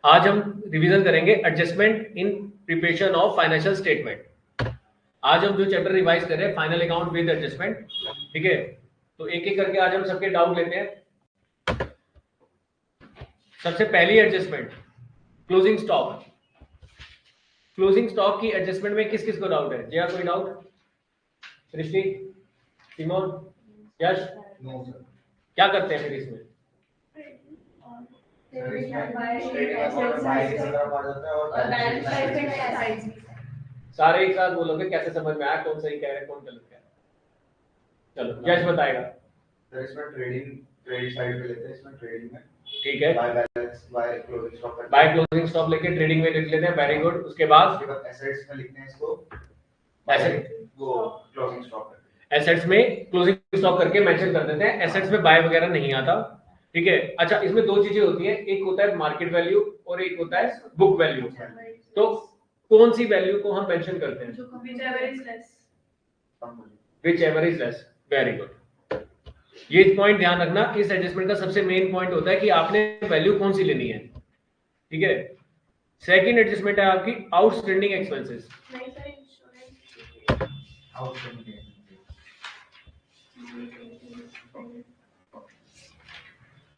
आज हम रिवीजन करेंगे adjustment in preparation of financial statement. आज हम जो चैप्टर रिवाइज कर रहे हैं फाइनल अकाउंट विद एडजस्टमेंट, ठीक है। तो एक एक करके आज हम सबके डाउट लेते हैं। सबसे पहली adjustment closing stock. Closing stock की एडजस्टमेंट में किस किस को डाउट है? जया कोई doubt? Srishti, Simone, Yash? No sir. क्या करते हैं फिर इसमें? सारे एक साथ बोलोगे, कैसे समझ में आया कौन सही कह रहे हैं कौन गलत कह रहे हैं? चलो यश बताएगा। सर इसमें क्रेडिट साइड पे लेते हैं, इसमें ट्रेडिंग में, ठीक है, by balance by closing stock करते बाय क्लोजिंग स्टॉक लेके ट्रेडिंग में लिख लेते हैं। Very good. उसके बाद एसेट्स में लिखते हैं इसको, एसेट वो क्लोजिंग स्टॉक करते एसेट्स में क्लोजिंग स्टॉक करके मेंशन कर देते हैं। एसेट्स में बाय वगैरह नहीं आता, ठीक है। अच्छा, इसमें दो चीजें होती है, एक होता है मार्केट वैल्यू और एक होता है बुक वैल्यू। तो कौन सी वैल्यू को हम मेंशन करते हैं? Which ever is less. Very good. ये पॉइंट ध्यान रखना, इस एडजस्टमेंट का सबसे मेन पॉइंट होता है कि आपने वैल्यू कौन सी लेनी है, ठीक है। सेकंड एडजस्टमेंट है आपकी आउटस्टैंडिंग एक्सपेंसेस।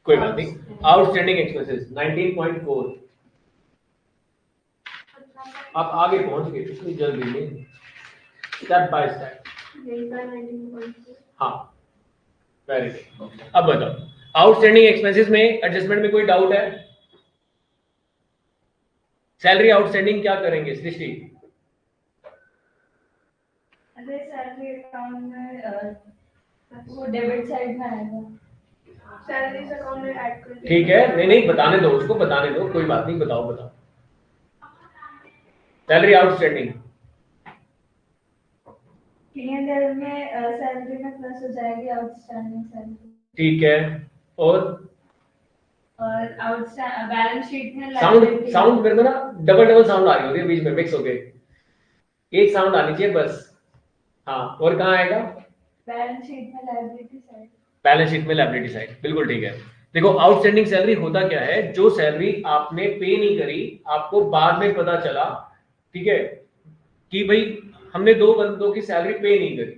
कोई बात नहीं। Outstanding expenses 19.4। आप आगे पहुंच गए इतनी जल्दी में, स्टेप बाय स्टेप। हाँ, वेरी गुड। अब बताओ आउटस्टैंडिंग एक्सपेंसेस में एडजस्टमेंट में कोई डाउट है? सैलरी आउटस्टैंडिंग क्या करेंगे सृष्टि? अरे सैलरी अकाउंट में वो डेबिट साइड में आएगा, सैलरी अकाउंट में ऐड कर। ठीक है, नहीं नहीं बताने दो उसको, बताने दो, कोई बात नहीं, बताओ बताओ। सैलरी आउटस्टैंडिंग P&L में सैलरी में प्लस हो जाएगी आउटस्टैंडिंग सैलरी, ठीक है। और बैलेंस शीट में साउंड मेरे को ना डबल साउंड आ रही होती है बीच में, मिक्स हो गए। एक साउंड आनी चाहिए बस। हाँ, और कहाँ आएगा? बैलेंस शीट में लायबिलिटी साइड। बैलेंस शीट में लायबिलिटी साइड, बिल्कुल ठीक है। देखो आउटस्टैंडिंग सैलरी होता क्या है, जो सैलरी आपने पे नहीं करी, आपको बाद में पता चला, ठीक है, कि भाई हमने दो बंदों की सैलरी पे नहीं करी,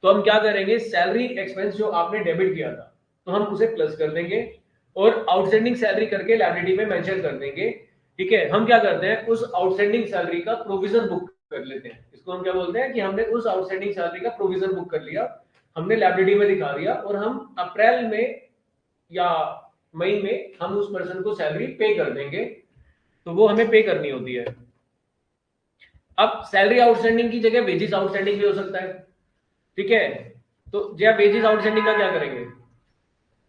तो हम क्या करेंगे, सैलरी एक्सपेंस जो आपने डेबिट किया था तो हम उसे प्लस कर देंगे और आउटस्टैंडिंग सैलरी करके लायबिलिटी में मेंशन कर देंगे, ठीक है। हम क्या करते हैं, उस आउटस्टैंडिंग सैलरी का प्रोविजन बुक कर लेते हैं। इसको हम क्या बोलते हैं कि हमने उस आउटस्टैंडिंग सैलरी का प्रोविजन बुक कर लिया, हमने लायबिलिटी में दिखा दिया, और हम अप्रैल में या मई में हम उस पर्सन को सैलरी पे कर देंगे, तो वो हमें पे करनी होती है। अब सैलरी आउटस्टैंडिंग की जगह वेजेस आउटस्टैंडिंग भी हो सकता है, ठीक है। तो जब वेजेस आउटस्टैंडिंग का क्या करेंगे?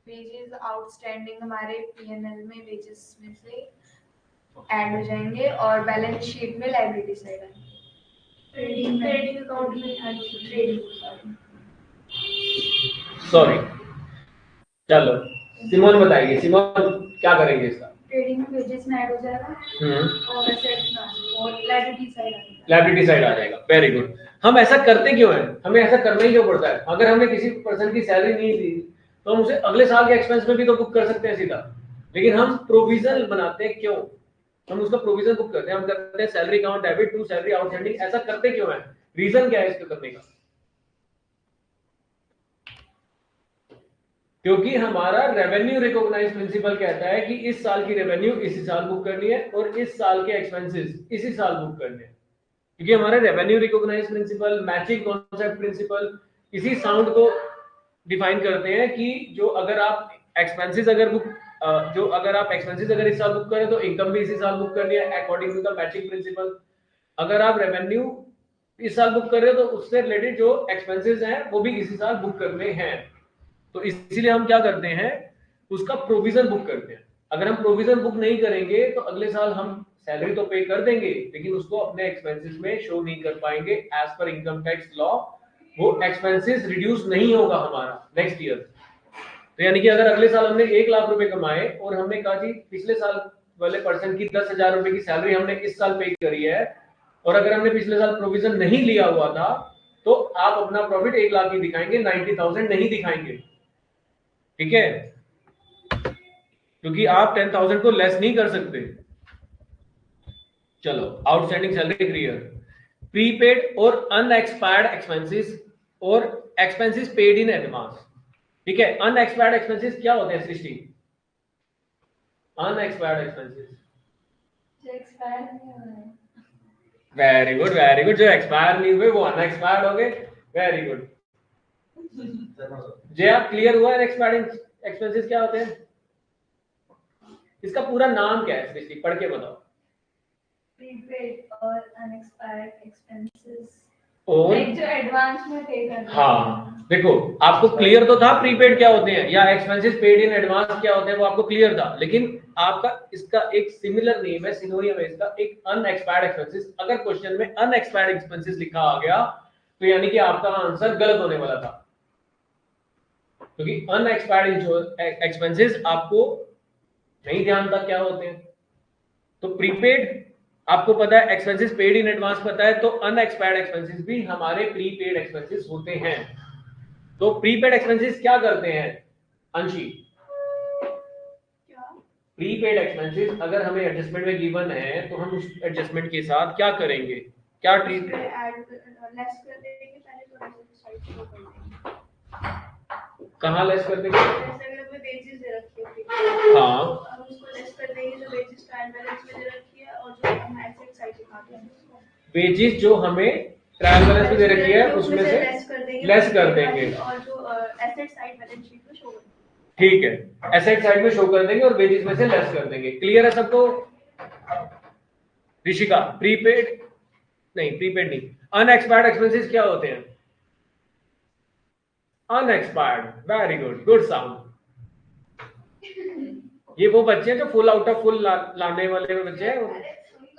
वेजेस आउटस्टैंडिंग हमारे पीएनएल में वेजेस में से ऐड हो जाएंगे और बैलेंस शीट में लायबिलिटी साइड आएगी, ट्रेडिंग अकाउंट में ऐड ट्रेडिंग। सॉरी, चलो सिमोन बताइए, सिमोन क्या करेंगे इसका? ट्रेडिंग में वेजेस में ऐड हो जाएगा और एसेट्स में और लायबिलिटी साइड आएगा, लायबिलिटी साइड आ जाएगा। Very good. हम ऐसा करते क्यों है, हमें ऐसा करना ही क्यों पड़ता है? अगर हमने किसी पर्सन की सैलरी नहीं दी तो हम उसे अगले साल के एक्सपेंस में भी तो बुक कर सकते हैं सीधा, लेकिन हम प्रोविजन बनाते हैं क्यों? हम उसका प्रोविजन बुक करते हैं, हम करते हैं salary account debit to salary outstanding. ऐसा करते क्यों है, रीजन क्या है इसको करने का? क्योंकि हमारा रेवेन्यू रिकॉग्नाइज प्रिंसिपल कहता है कि इस साल की रेवेन्यू इसी साल बुक करनी है और इस साल के एक्सपेंसेस इसी साल बुक करने हैं। क्योंकि हमारा revenue recognise principle, matching concept principle इसी साउंड को डिफाइन करते हैं कि जो अगर आप एक्सपेंसेस अगर इस साल बुक करें तो इनकम भी इसी साल बुक करनी है according to the matching principle. अगर आप रेवेन्यू इस साल बुक कर रहे हो तो उससे रिलेटेड जो एक्सपेंसेस हैं वो भी इसी साल बुक करने हैं। तो इसीलिए हम क्या करते हैं, उसका प्रोविजन बुक करते हैं। अगर हम प्रोविजन बुक नहीं करेंगे तो अगले साल हम सैलरी तो पे कर देंगे लेकिन उसको अपने एक्सपेंसेस में शो नहीं कर पाएंगे as per income tax law. वो एक्सपेंसेस रिड्यूस नहीं होगा हमारा नेक्स्ट ईयर। तो यानी कि अगर अगले साल हमने 1 लाख रुपए कमाए और हमने कहा जी पिछले साल वाले पर्सन की 10,000 रुपए की सैलरी हमने इस साल पे करी है, और अगर हमने पिछले साल प्रोविजन नहीं लिया हुआ था तो आप अपना प्रॉफिट 1 लाख ही दिखाएंगे, 90,000 नहीं दिखाएंगे, ठीक है। क्योंकि आप 10,000 को लेस नहीं कर सकते, चलो आउटस्टैंडिंग सैलरी क्लियर, प्रीपेड और अनएक्सपायर्ड एक्सपेंसेस और एक्सपेंसेस पेड इन एडवांस। ठीक है, अनएक्सपायर्ड एक्सपेंसेस क्या होते हैं सृष्टि? अनएक्सपायर्ड एक्सपेंसेस जो एक्सपायर नहीं हो रहा है। वेरी गुड वेरी गुड, जो एक्सपायर नहीं हुए वो अनएक्सपायर्ड हो गए, वेरी गुड। जे आप क्लियर हुआ है एक्सपायर्ड एक्सपेंसेस क्या होते हैं? इसका पूरा नाम क्या है सृष्टि, पढ़ के बताओ। प्रीपेड और अनएक्सपायर्ड एक्सपेंसेस और लाइक जो एडवांस में पे करते हैं। हाँ देखो, आपको क्लियर तो था प्रीपेड क्या होते हैं या एक्सपेंसेस पेड इन एडवांस क्या होते हैं, वो आपको क्लियर था, लेकिन आपका इसका एक सिमिलर नेम है, सिनोनियम है इसका, एक अनएक्सपायर्ड एक्सपेंसेस। अगर क्वेश्चन में अनएक्सपायर्ड एक्सपेंसेस लिखा आ गया तो यानी कि आपका आंसर गलत होने वाला था, क्योंकि अनएक्सपायर्ड एक्सपेंसेस आपको नहीं ध्यान था क्या होते हैं। तो प्रीपेड आपको पता है, एक्सपेंसेस पेड इन एडवांस पता है, तो अनएक्सपायर्ड एक्सपेंसेस भी हमारे प्रीपेड एक्सपेंसेस होते हैं। तो प्रीपेड एक्सपेंसेस क्या करते हैं अंशी? प्रीपेड एक्सपेंसेस अगर हमें एडजस्टमेंट में गिवन है तो हम उस एडजस्टमेंट के साथ क्या करेंगे, क्या ट्रीट लेस कर देंगे, पहले तो साइड शो कर देंगे। कहाँ लेस कर देंगे? जैसे अगर हमें वेजेस दे रखी है, हाँ तो हम उसको लेस कर देंगे जो वेजेस ट्रायल बैलेंस में दे रखी है, और जो हम एसेट साइड दिखाते हैं वेजेस जो हमें ट्रायल बैलेंस में दे रखी है उसमें से लेस कर देंगे, और जो एसेट साइड बैलेंस शीट में शो करेंगे। ठीक है, एसेट साइड में शो कर देंगे और वेजेस में से लेस कर देंगे। क्लियर है सबको? ऋषिका प्रीपेड नहीं, प्रीपेड नहीं, अनएक्सपायर्ड एक्सपेंसेस क्या होते हैं? Unexpired, very good, good sound. ये वो बच्चे हैं जो फुल आउट ऑफ फुल लाने वाले बच्चे हैं।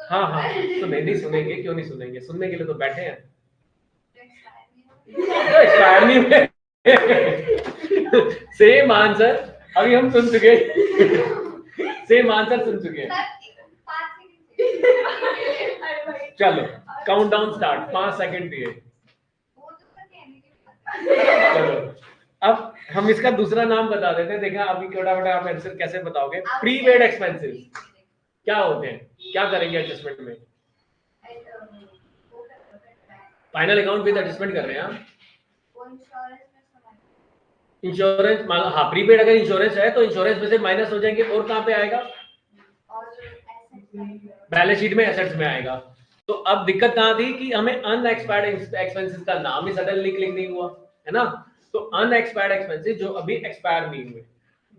हाँ हाँ सुने, नहीं सुनेंगे, क्यों नहीं सुनेंगे, सुनने के लिए तो बैठे हैं। एक्सपायर नहीं हुए सेम आंसर अभी हम सुन चुके, सेम आंसर सुन चुके हैं। चलो काउंटडाउन स्टार्ट, 5 सेकंड दिए। चलो अब हम इसका दूसरा नाम बता देते हैं, देखा अभी फटाफट आप आंसर कैसे बताओगे। प्रीपेड एक्सपेंसेस क्या होते हैं, क्या करेंगे एडजस्टमेंट में? फाइनल अकाउंट विद एडजस्टमेंट कर रहे हैं हम। इंश्योरेंस, हाँ प्रीपेड अगर इंश्योरेंस है तो इंश्योरेंस में से माइनस हो जाएंगे, और कहाँ पे आएगा? बैलेंस शीट में, एसेट्स में आएगा। तो अब दिक्कत कहाँ थी कि हमें अनएक्सपायर्ड एक्सपेंसेस का नाम ही सडनली क्लिक नहीं हुआ है ना। तो अनएक्सपायर्ड एक्सपेंसेस जो अभी एक्सपायर नहीं हुए,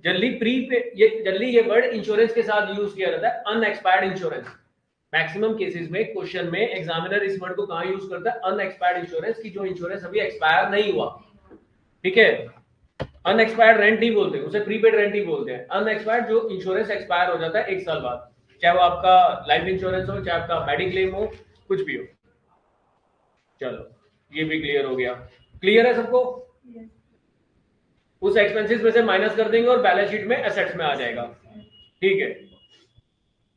जनरली ये वर्ड इंश्योरेंस के साथ यूज किया जाता है, अनएक्सपायर्ड इंश्योरेंस। मैक्सिमम केसेस में क्वेश्चन में एग्जामिनर इस वर्ड को कहाँ यूज करता है? अनएक्सपायर्ड इंश्योरेंस की जो इंश्योरेंस अभी एक्सपायर नहीं हुआ। ठीक है, अनएक्सपायर्ड रेंट नहीं बोलते, उसे प्रीपेड रेंट ही बोलते हैं। अनएक्सपायर्ड जो इंश्योरेंस एक्सपायर हो जाता है 1 साल बाद, चाहे वो आपका लाइफ इंश्योरेंस हो, चाहे आपका मेडिक्लेम हो, कुछ भी हो। चलो ये भी क्लियर हो गया। क्लियर है सबको? उस एक्सपेंसेस में से माइनस कर देंगे और बैलेंस शीट में एसेट्स में आ जाएगा। ठीक है,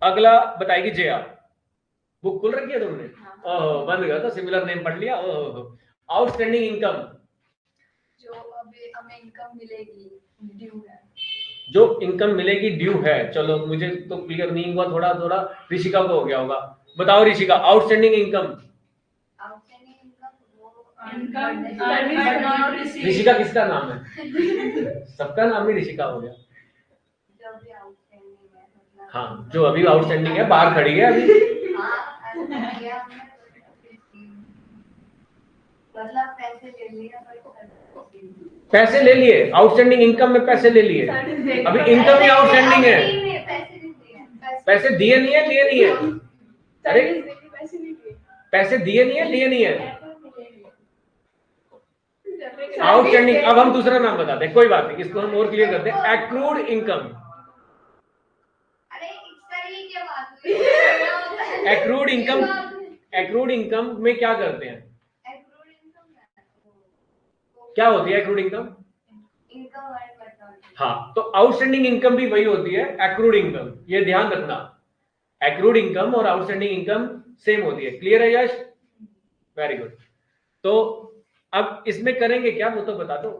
अगला बताएगी जया। बुक खुल रखी है तुमने? ओह बंद कर, तो सिमिलर नेम पढ़ लिया। आउटस्टैंडिंग इनकम, जो अभी हमें इनकम मिलेगी ड्यू है, जो इनकम मिलेगी ड्यू है। चलो मुझे तो क्लियर नहीं हुआ, थोड़ा थोड़ा ऋषिका को हो गया होगा। बताओ ऋषिका, आउटस्टैंडिंग इनकम। ऋषिका किसका नाम है? सबका नाम ही ऋषिका हो गया। हाँ जो अभी आउटस्टैंडिंग है, बाहर खड़ी है अभी। मतलब पैसे ले लिए, आउटस्टैंडिंग इनकम में पैसे ले लिए, अभी इनकम ही आउटस्टैंडिंग है। पैसे दिए नहीं है, लिए नहीं है। अरे पैसे दिए नहीं है, लिए नहीं है, आउटस्टैंडिंग। अब हम दूसरा नाम बताते हैं, कोई बात नहीं, इसको हम और क्लियर करते हैं। Accrued income. Accrued income, accrued income में क्या करते हैं? क्या होती है एक्रूड इनकम? हाँ तो आउटस्टैंडिंग इनकम भी वही होती है, एक्रूड इनकम। ये ध्यान रखना, एक्रूड इनकम और आउटस्टैंडिंग इनकम सेम होती है। क्लियर है यश? Very good. तो अब इसमें करेंगे क्या वो तो बता दो।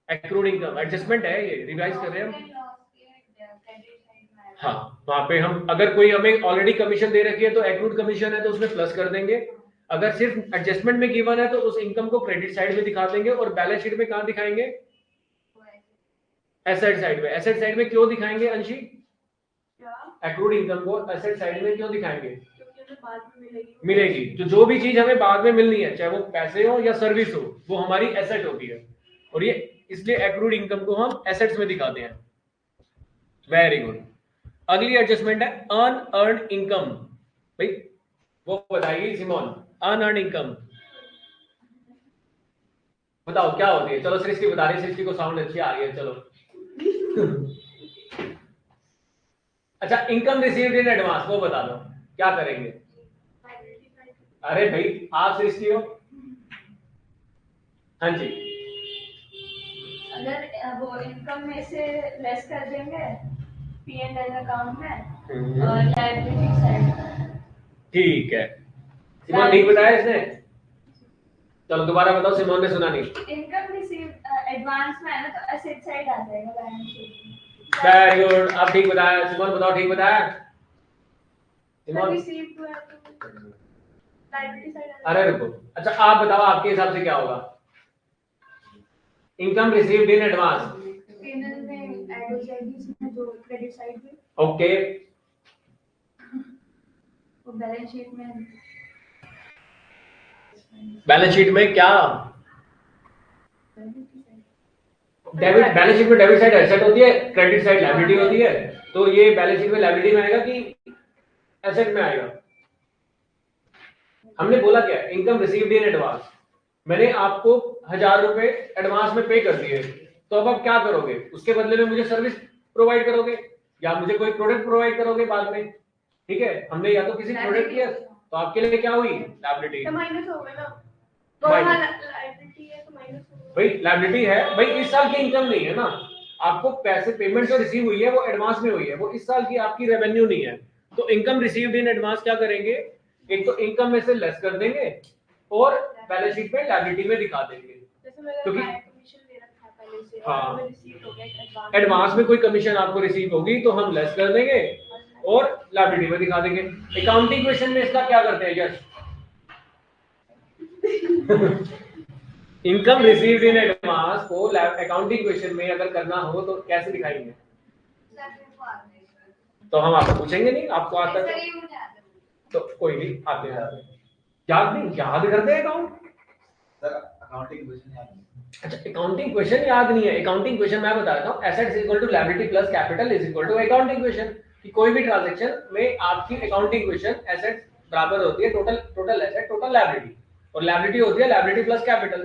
एक्रूड इनकम एडजस्टमेंट है, ये रिवाइज कर रहे हैं हम। हाँ, वहां पे हम अगर कोई हमें ऑलरेडी कमीशन दे रखी है तो एक्रूड कमीशन है तो उसमें प्लस कर देंगे। अगर सिर्फ एडजस्टमेंट में गिवन है तो उस इनकम को क्रेडिट साइड में दिखा देंगे और बैलेंस शीट में कहाँ दिखाएंगे? एसेट साइड में। एसेट साइड में क्यों दिखाएंगे अंशी? एक्रूड इनकम को एसेट साइड में क्यों दिखाएंगे? बाद में मिलेगी। तो जो भी चीज हमें बाद में मिलनी है, चाहे वो पैसे हो या सर्विस हो, वो हमारी एसेट होती है और ये इसलिए एक्रूड इनकम को हम एसेट्स में दिखाते हैं। Very good. अगली एडजस्टमेंट है अनअर्न इनकम। भाई वो बताइए सिमोन, अनअर्न इनकम बताओ क्या होती है? चलो सृष्टि बता रही है, सृष्टि को साउंड अच्छी आ रही है, चलो। अच्छा, इनकम रिसीव्ड इन एडवांस वो बता दो, क्या करेंगे? अरे भाई आप सृष्टि हो। हाँ जी, अगर वो इनकम में से लेस कर देंगे P&L अकाउंट में और लायबिलिटी साइड। ठीक है। सिमोन ठीक बताया इसने? चलो दोबारा बताओ, सिमोन ने सुना नहीं। इनकम रिसीव एडवांस में है ना तो एसेट साइड आ जाएगा बैलेंस शीट। वेरी गुड, आप ठीक बताया। सिमोन बताओ ठीक बताया? सिमोन रिसीव हुआ तो लायबिलिटी साइड। अरे रुको, अच्छा आप बताओ आपके हिसाब से क्या होगा? Income received in advance P&L में ऐड हो जाएगी इसमें जो क्रेडिट साइड पे, ओके। वो बैलेंस शीट में बैलेंस शीट में क्या? डेबिट। बैलेंस शीट में डेबिट साइड एसेट होती है, क्रेडिट साइड लायबिलिटी होती है। तो ये बैलेंस शीट में लायबिलिटी में आएगा कि एसेट में आएगा? हमने बोला क्या? Income received in advance. मैंने आपको 1000 रुपए एडवांस में पे कर दिए, तो अब आप क्या करोगे? उसके बदले में मुझे सर्विस प्रोवाइड करोगे या मुझे कोई प्रोडक्ट प्रोवाइड करोगे बाद में। ठीक है, हमने या तो किसी प्रोडक्ट किया तो आपके लिए क्या हुई? लायबिलिटी। तो माइनस हो गया ना, लायबिलिटी है तो माइनस हो गया। भाई लायबिलिटी है भाई, इस साल की इनकम नहीं है ना। आपको पैसे पेमेंट जो रिसीव हुई है वो एडवांस में हुई है, वो इस साल की आपकी रेवेन्यू नहीं है। तो इनकम रिसीव्ड इन एडवांस क्या करेंगे? एक तो इनकम में से लेस कर देंगे और बैलेंस शीट में लायबिलिटी में दिखा देंगे। जैसे मैंने क्योंकि कमीशन ले रखा है पहले से हाँ, और रिसीव हो गया एडवांस में कोई कमीशन आपको रिसीव होगी तो हम लेस कर देंगे और लायबिलिटी में दिखा देंगे। अकाउंटिंग क्वेश्चन में इसका क्या करते हैं यश? इनकम रिसीव्ड इन एडवांस को अकाउंटिंग क्वेश्चन में अगर करना हो तो कैसे दिखाएंगे? तो हम आपको पूछेंगे नहीं, आपको आता है तो कोई नहीं, आते हैं याद नहीं, याद करते हैं अकाउंट। सर अकाउंटिंग क्वेश्चन याद नहीं। अच्छा, अकाउंटिंग क्वेश्चन याद नहीं है। अकाउंटिंग क्वेश्चन मैं बताता हूँ, assets equal to liability plus capital is equal to accounting question. कि कोई भी ट्रांजैक्शन में आपकी अकाउंटिंग क्वेश्चन एसेट्स बराबर होती है टोटल एसेट टोटल लायबिलिटी, और लायबिलिटी होती है लायबिलिटी प्लस कैपिटल।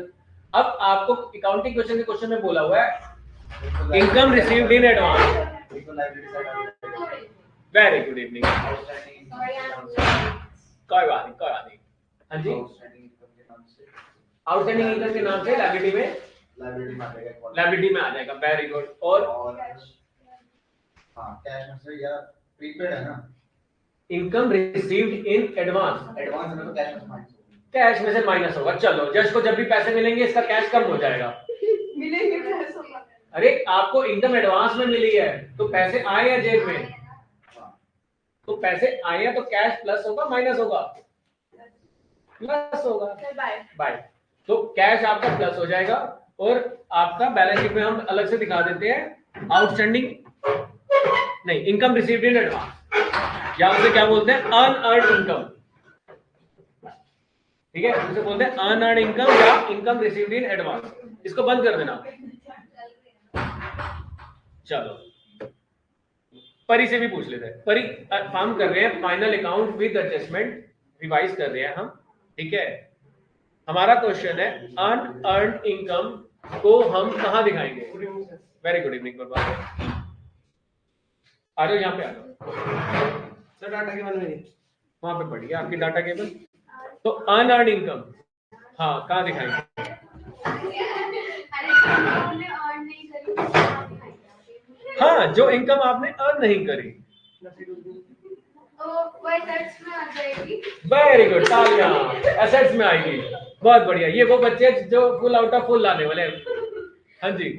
अब आपको अकाउंटिंग क्वेश्चन के क्वेश्चन में बोला हुआ है इनकम रिसीव्ड इन एडवांस। एक तो लाइब्रेरी साइड आ गई। Very good evening. कोई बात नहीं। हाँ जी, आउटस्टैंडिंग इनकम के नाम से आउटस्टैंडिंग इनकम के नाम से लायबिलिटी में लाइब्रेरी में आ जाएगा। लायबिलिटी में आ जाएगा। Very good. और हाँ, कैश में से या प्रीपेड है ना, income received in advance, advance में तो कैश में से माइनस होगा। कैश में से माइनस होगा। चलो जज को जब भी पैसे मिलेंगे इसका कैश कम हो जाएगा। मिलेंगे पैसे। अरे आपको इनकम एडवांस में मिली है तो पैसे आए या जेब में? तो पैसे आए हैं तो कैश प्लस होगा माइनस होगा? प्लस होगा। बाय। तो कैश आपका प्लस हो जाएगा और आपका बैलेंस शीट में हम अलग से दिखा देते हैं आउटस्टैंडिंग नहीं, इनकम रिसीव्ड इन एडवांस, या उसे क्या बोलते हैं? Unearned income. ठीक है, उसे बोलते हैं अनअर्न्ड इनकम या इनकम रिसीव्ड इन एडवांस। इसको बंद कर देना। चलो परी से भी पूछ लेते हैं। परी, हम कर रहे हैं final account with adjustment, revise कर रहे हैं हम। ठीक है, हमारा क्वेश्चन है अनअर्न्ड इनकम को हम कहां दिखाएंगे? Very good evening good. आ जाओ यहाँ पे आ जाओ सर डाटा केबल में वहां पे पढ़िए आपकी डाटा केबल। तो अनअर्न्ड इनकम हाँ कहाँ दिखाएंगे? हाँ, जो इनकम आपने अर्न नहीं करी। वेरी गुड, तालियां। एसेट्स में आएगी, बहुत बढ़िया। ये वो बच्चे जो फुल आउट ऑफ फुल लाने वाले हैं। हाँ जी,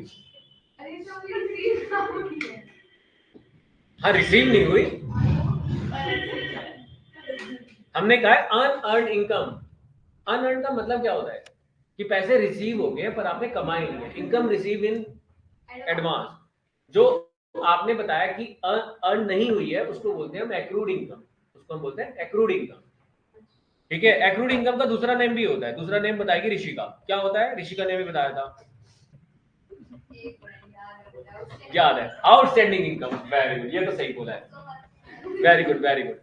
हाँ रिसीव नहीं हुई, हमने कहा है अनअर्न्ड इनकम। अनअर्न्ड का मतलब क्या होता है कि पैसे रिसीव हो गए पर आपने कमाए नहीं है। इनकम रिसीव इन एडवांस, जो आपने बताया कि अर्न नहीं हुई है उसको बोलते हैं हम एक्रूड इनकम, उसको हम बोलते हैं एक्रूड इनकम। ठीक है, एक्रूड इनकम का दूसरा नेम भी होता है, दूसरा नेम बताएगी ऋषिका, क्या होता है? ऋषिका ने भी बताया था, याद है? Outstanding income. वेरी गुड, ये तो सही बोला है, वेरी गुड वेरी गुड।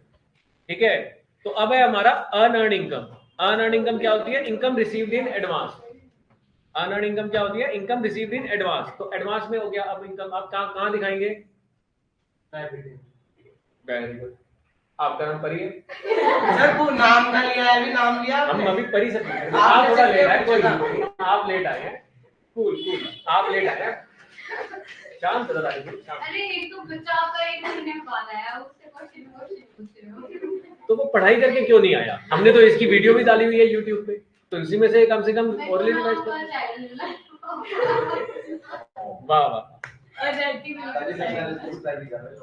ठीक है, तो अब है हमारा अनअर्न्ड इनकम। अनअर्न्ड इनकम क्या होती है? Income received in advance. Unearned income क्या होती है? Income received in advance. तो एडवांस में हो गया अब इनकम, आप कहां दिखाएंगे? वेरी गुड, आपका नाम परी है? सर वो नाम का लिया है, अभी नाम लिया हम आपने? अभी परी से पूछ रहे हैं। आप थोड़ा लेट आए, कोई नहीं, आप लेट आए हैं, कूल कूल, आप लेट आए हैं, शांत रहो शांत। अरे एक तो बच्चा आपका 1 महीने बाद आया, उससे क्वेश्चन पूछ रहे हो। तो वो पढ़ाई करके क्यों नहीं आया? हमने तो इसकी वीडियो भी डाली हुई है YouTube पे, तो इसी में से कम ओरली रिवाइज कर। वाह वाह,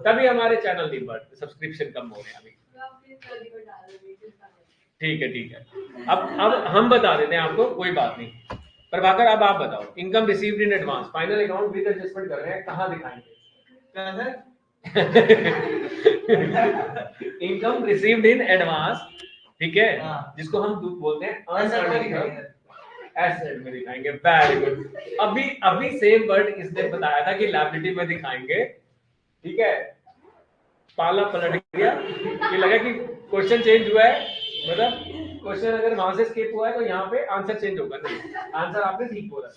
तभी हमारे चैनल नहीं बढ़, सब्सक्रिप्शन कम हो रहे हैं अभी। ठीक है, अब हम बता देते हैं आपको, कोई बात नहीं। प्रभाकर अब आप बताओ, income received in advance, final account with adjustment कर रहे हैं, कहां दिखाएंगे? इनकम रिसीव्ड इन एडवांस, ठीक है, जिसको हम बोलते हैं अनअर्न्ड इनकम, एसेट में दिखाएंगे। वेरी गुड, अभी सेम वर्ड इसने बताया था कि लायबिलिटी में दिखाएंगे। ठीक है, पाला पलट गया, ये लगा कि क्वेश्चन चेंज हुआ है, मतलब क्वेश्चन अगर वहां से स्किप हुआ है तो यहाँ पे आंसर चेंज होगा, नहीं, आंसर आपने ठीक बोला।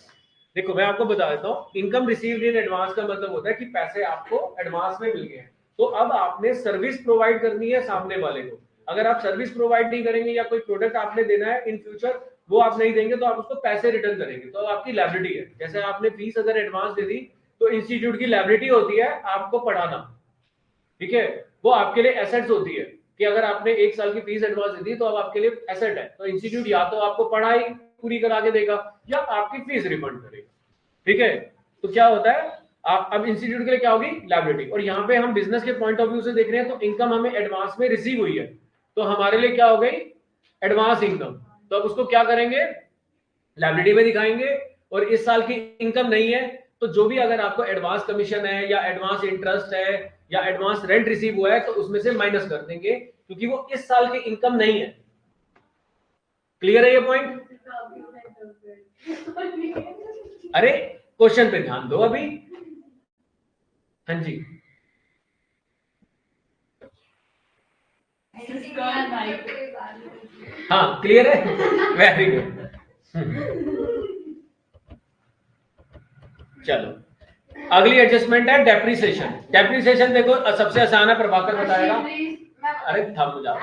देखो मैं आपको बता देता हूँ, इनकम रिसीव्ड इन एडवांस का मतलब होता है कि पैसे आपको एडवांस में मिल गए हैं, तो अब आपने सर्विस प्रोवाइड करनी है सामने वाले को। अगर आप सर्विस प्रोवाइड नहीं करेंगे या कोई प्रोडक्ट आपने देना है इन फ्यूचर, वो आप नहीं देंगे तो आप उसको पैसे रिटर्न करेंगे, तो आपकी लायबिलिटी है। जैसे आपने फीस अगर एडवांस दे दी तो इंस्टीट्यूट की लायबिलिटी होती है आपको पढ़ाना, ठीक है, वो आपके लिए एसेट्स होती है कि अगर आपने 1 साल की फीस एडवांस दे दी तो अब आपके लिए एसेट है, तो इंस्टीट्यूट या तो आपको पढ़ाई पूरी करा के देगा या आपकी फीस रिफंड करेगा। ठीक है, तो क्या होता है, आप अब इंस्टीट्यूट के लिए क्या होगी? लायबिलिटी। और यहाँ पे हम बिजनेस के पॉइंट ऑफ व्यू से देख रहे हैं, तो इनकम हमें एडवांस में रिसीव हुई है, तो हमारे लिए क्या हो गई? Advance income. तो अब उसको क्या करेंगे? लायबिलिटी में दिखाएंगे। और इस साल की इनकम नहीं है तो जो भी अगर आपको एडवांस कमीशन है या एडवांस इंटरेस्ट है या एडवांस रेंट रिसीव हुआ है तो उसमें से माइनस कर देंगे, क्योंकि वो इस साल की इनकम नहीं है। क्लियर है ये पॉइंट? अरे क्वेश्चन पे ध्यान दो अभी। हाँ जी, हाँ क्लियर है, वेरी गुड। चलो अगली एडजस्टमेंट है डेप्रिसिएशन। डेप्रिसिएशन देखो सबसे आसान है, प्रभाकर बताएगा। अरे थम जाओ,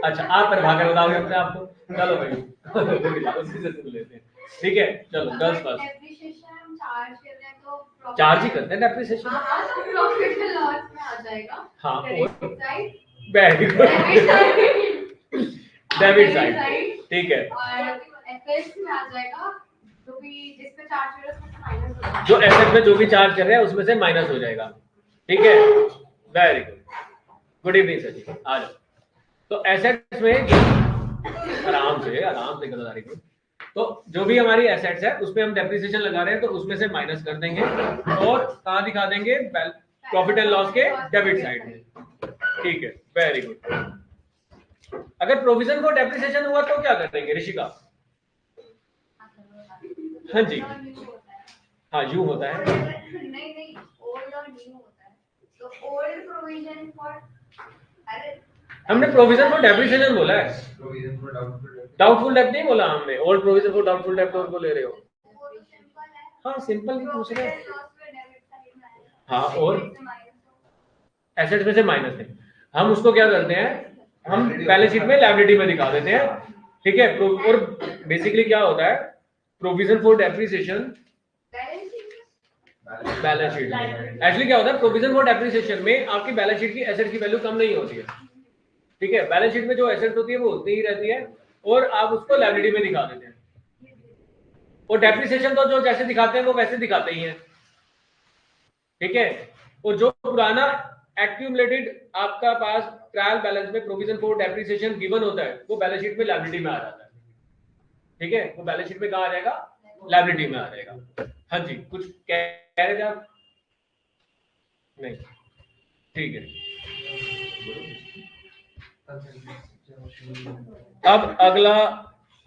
अच्छा आप प्रभाकर बताओगे अपने आप को, चलो भाई उसी से सुन लेते हैं। ठीक है, चलो गर्ल्स फर्स्ट। चार्ज ही करते हैं डेप्रिसिएशन, हाँ वेरी गुड, डेबिट साइड, ठीक है, जो एसेट में जो भी चार्ज कर रहे हैं उसमें से माइनस हो जाएगा। ठीक है, very good, good evening sir ji, आ जाओ। तो एसेट्स में आराम से गलत को, तो जो भी हमारी एसेट्स है उसमें हम डेप्रिसिएशन लगा रहे हैं तो उसमें से माइनस कर देंगे और कहां दिखा देंगे? प्रॉफिट एंड लॉस के डेबिट साइड में। ठीक है, वेरी गुड। अगर प्रोविजन को डेप्रिसिएशन हुआ तो क्या कर देंगे ऋषिका? हाँ जी, हाँ यूं होता है, नहीं ओल्ड और न्यू होता है, तो ओल्ड प्रोविजन फॉर, हमने प्रोविजन फॉर डेप्रिसिएशन बोला है, प्रोविजन फॉर डाउटफुल डेब्ट नहीं बोला हमने। ओल्ड प्रोविजन फॉर डाउटफुल डेब्ट और को ले रहे हो? हाँ सिंपल ही पूछ रहे हैं। हाँ, और एसेट्स में से माइनस है, हम उसको क्या करते हैं? हम बैलेंस शीट में लायबिलिटी में दिखा देते हैं। ठीक है, और बेसिकली क्या होता है? Provision for depreciation balance sheet में एक्चुअली क्या होता है? प्रोविजन फॉर डेप्रिसिएशन में आपकी बैलेंस शीट की एसेट की वैल्यू कम नहीं होती है। ठीक है, बैलेंस शीट में जो एसेट होती है वो उतनी ही रहती है और आप उसको लायबिलिटी में दिखा देते हैं। और डेप्रिसिएशन तो जो जैसे दिखाते हैं वो वैसे दिखाते ही हैं। ठीक है। और जो पुराना एक्यूमुलेटेड आपका पास ट्रायल बैलेंस में प्रोविजन फॉर डेप्रिसिएशन गिवन होता है वो बैलेंस शीट में लायबिलिटी में आ जाता है। ठीक है, वो बैलेंस शीट में कहाँ आ जाएगा? लायबिलिटी में आ जाएगा। हाँ जी, कुछ कह रहे थे आप? नहीं, ठीक है। अब अगला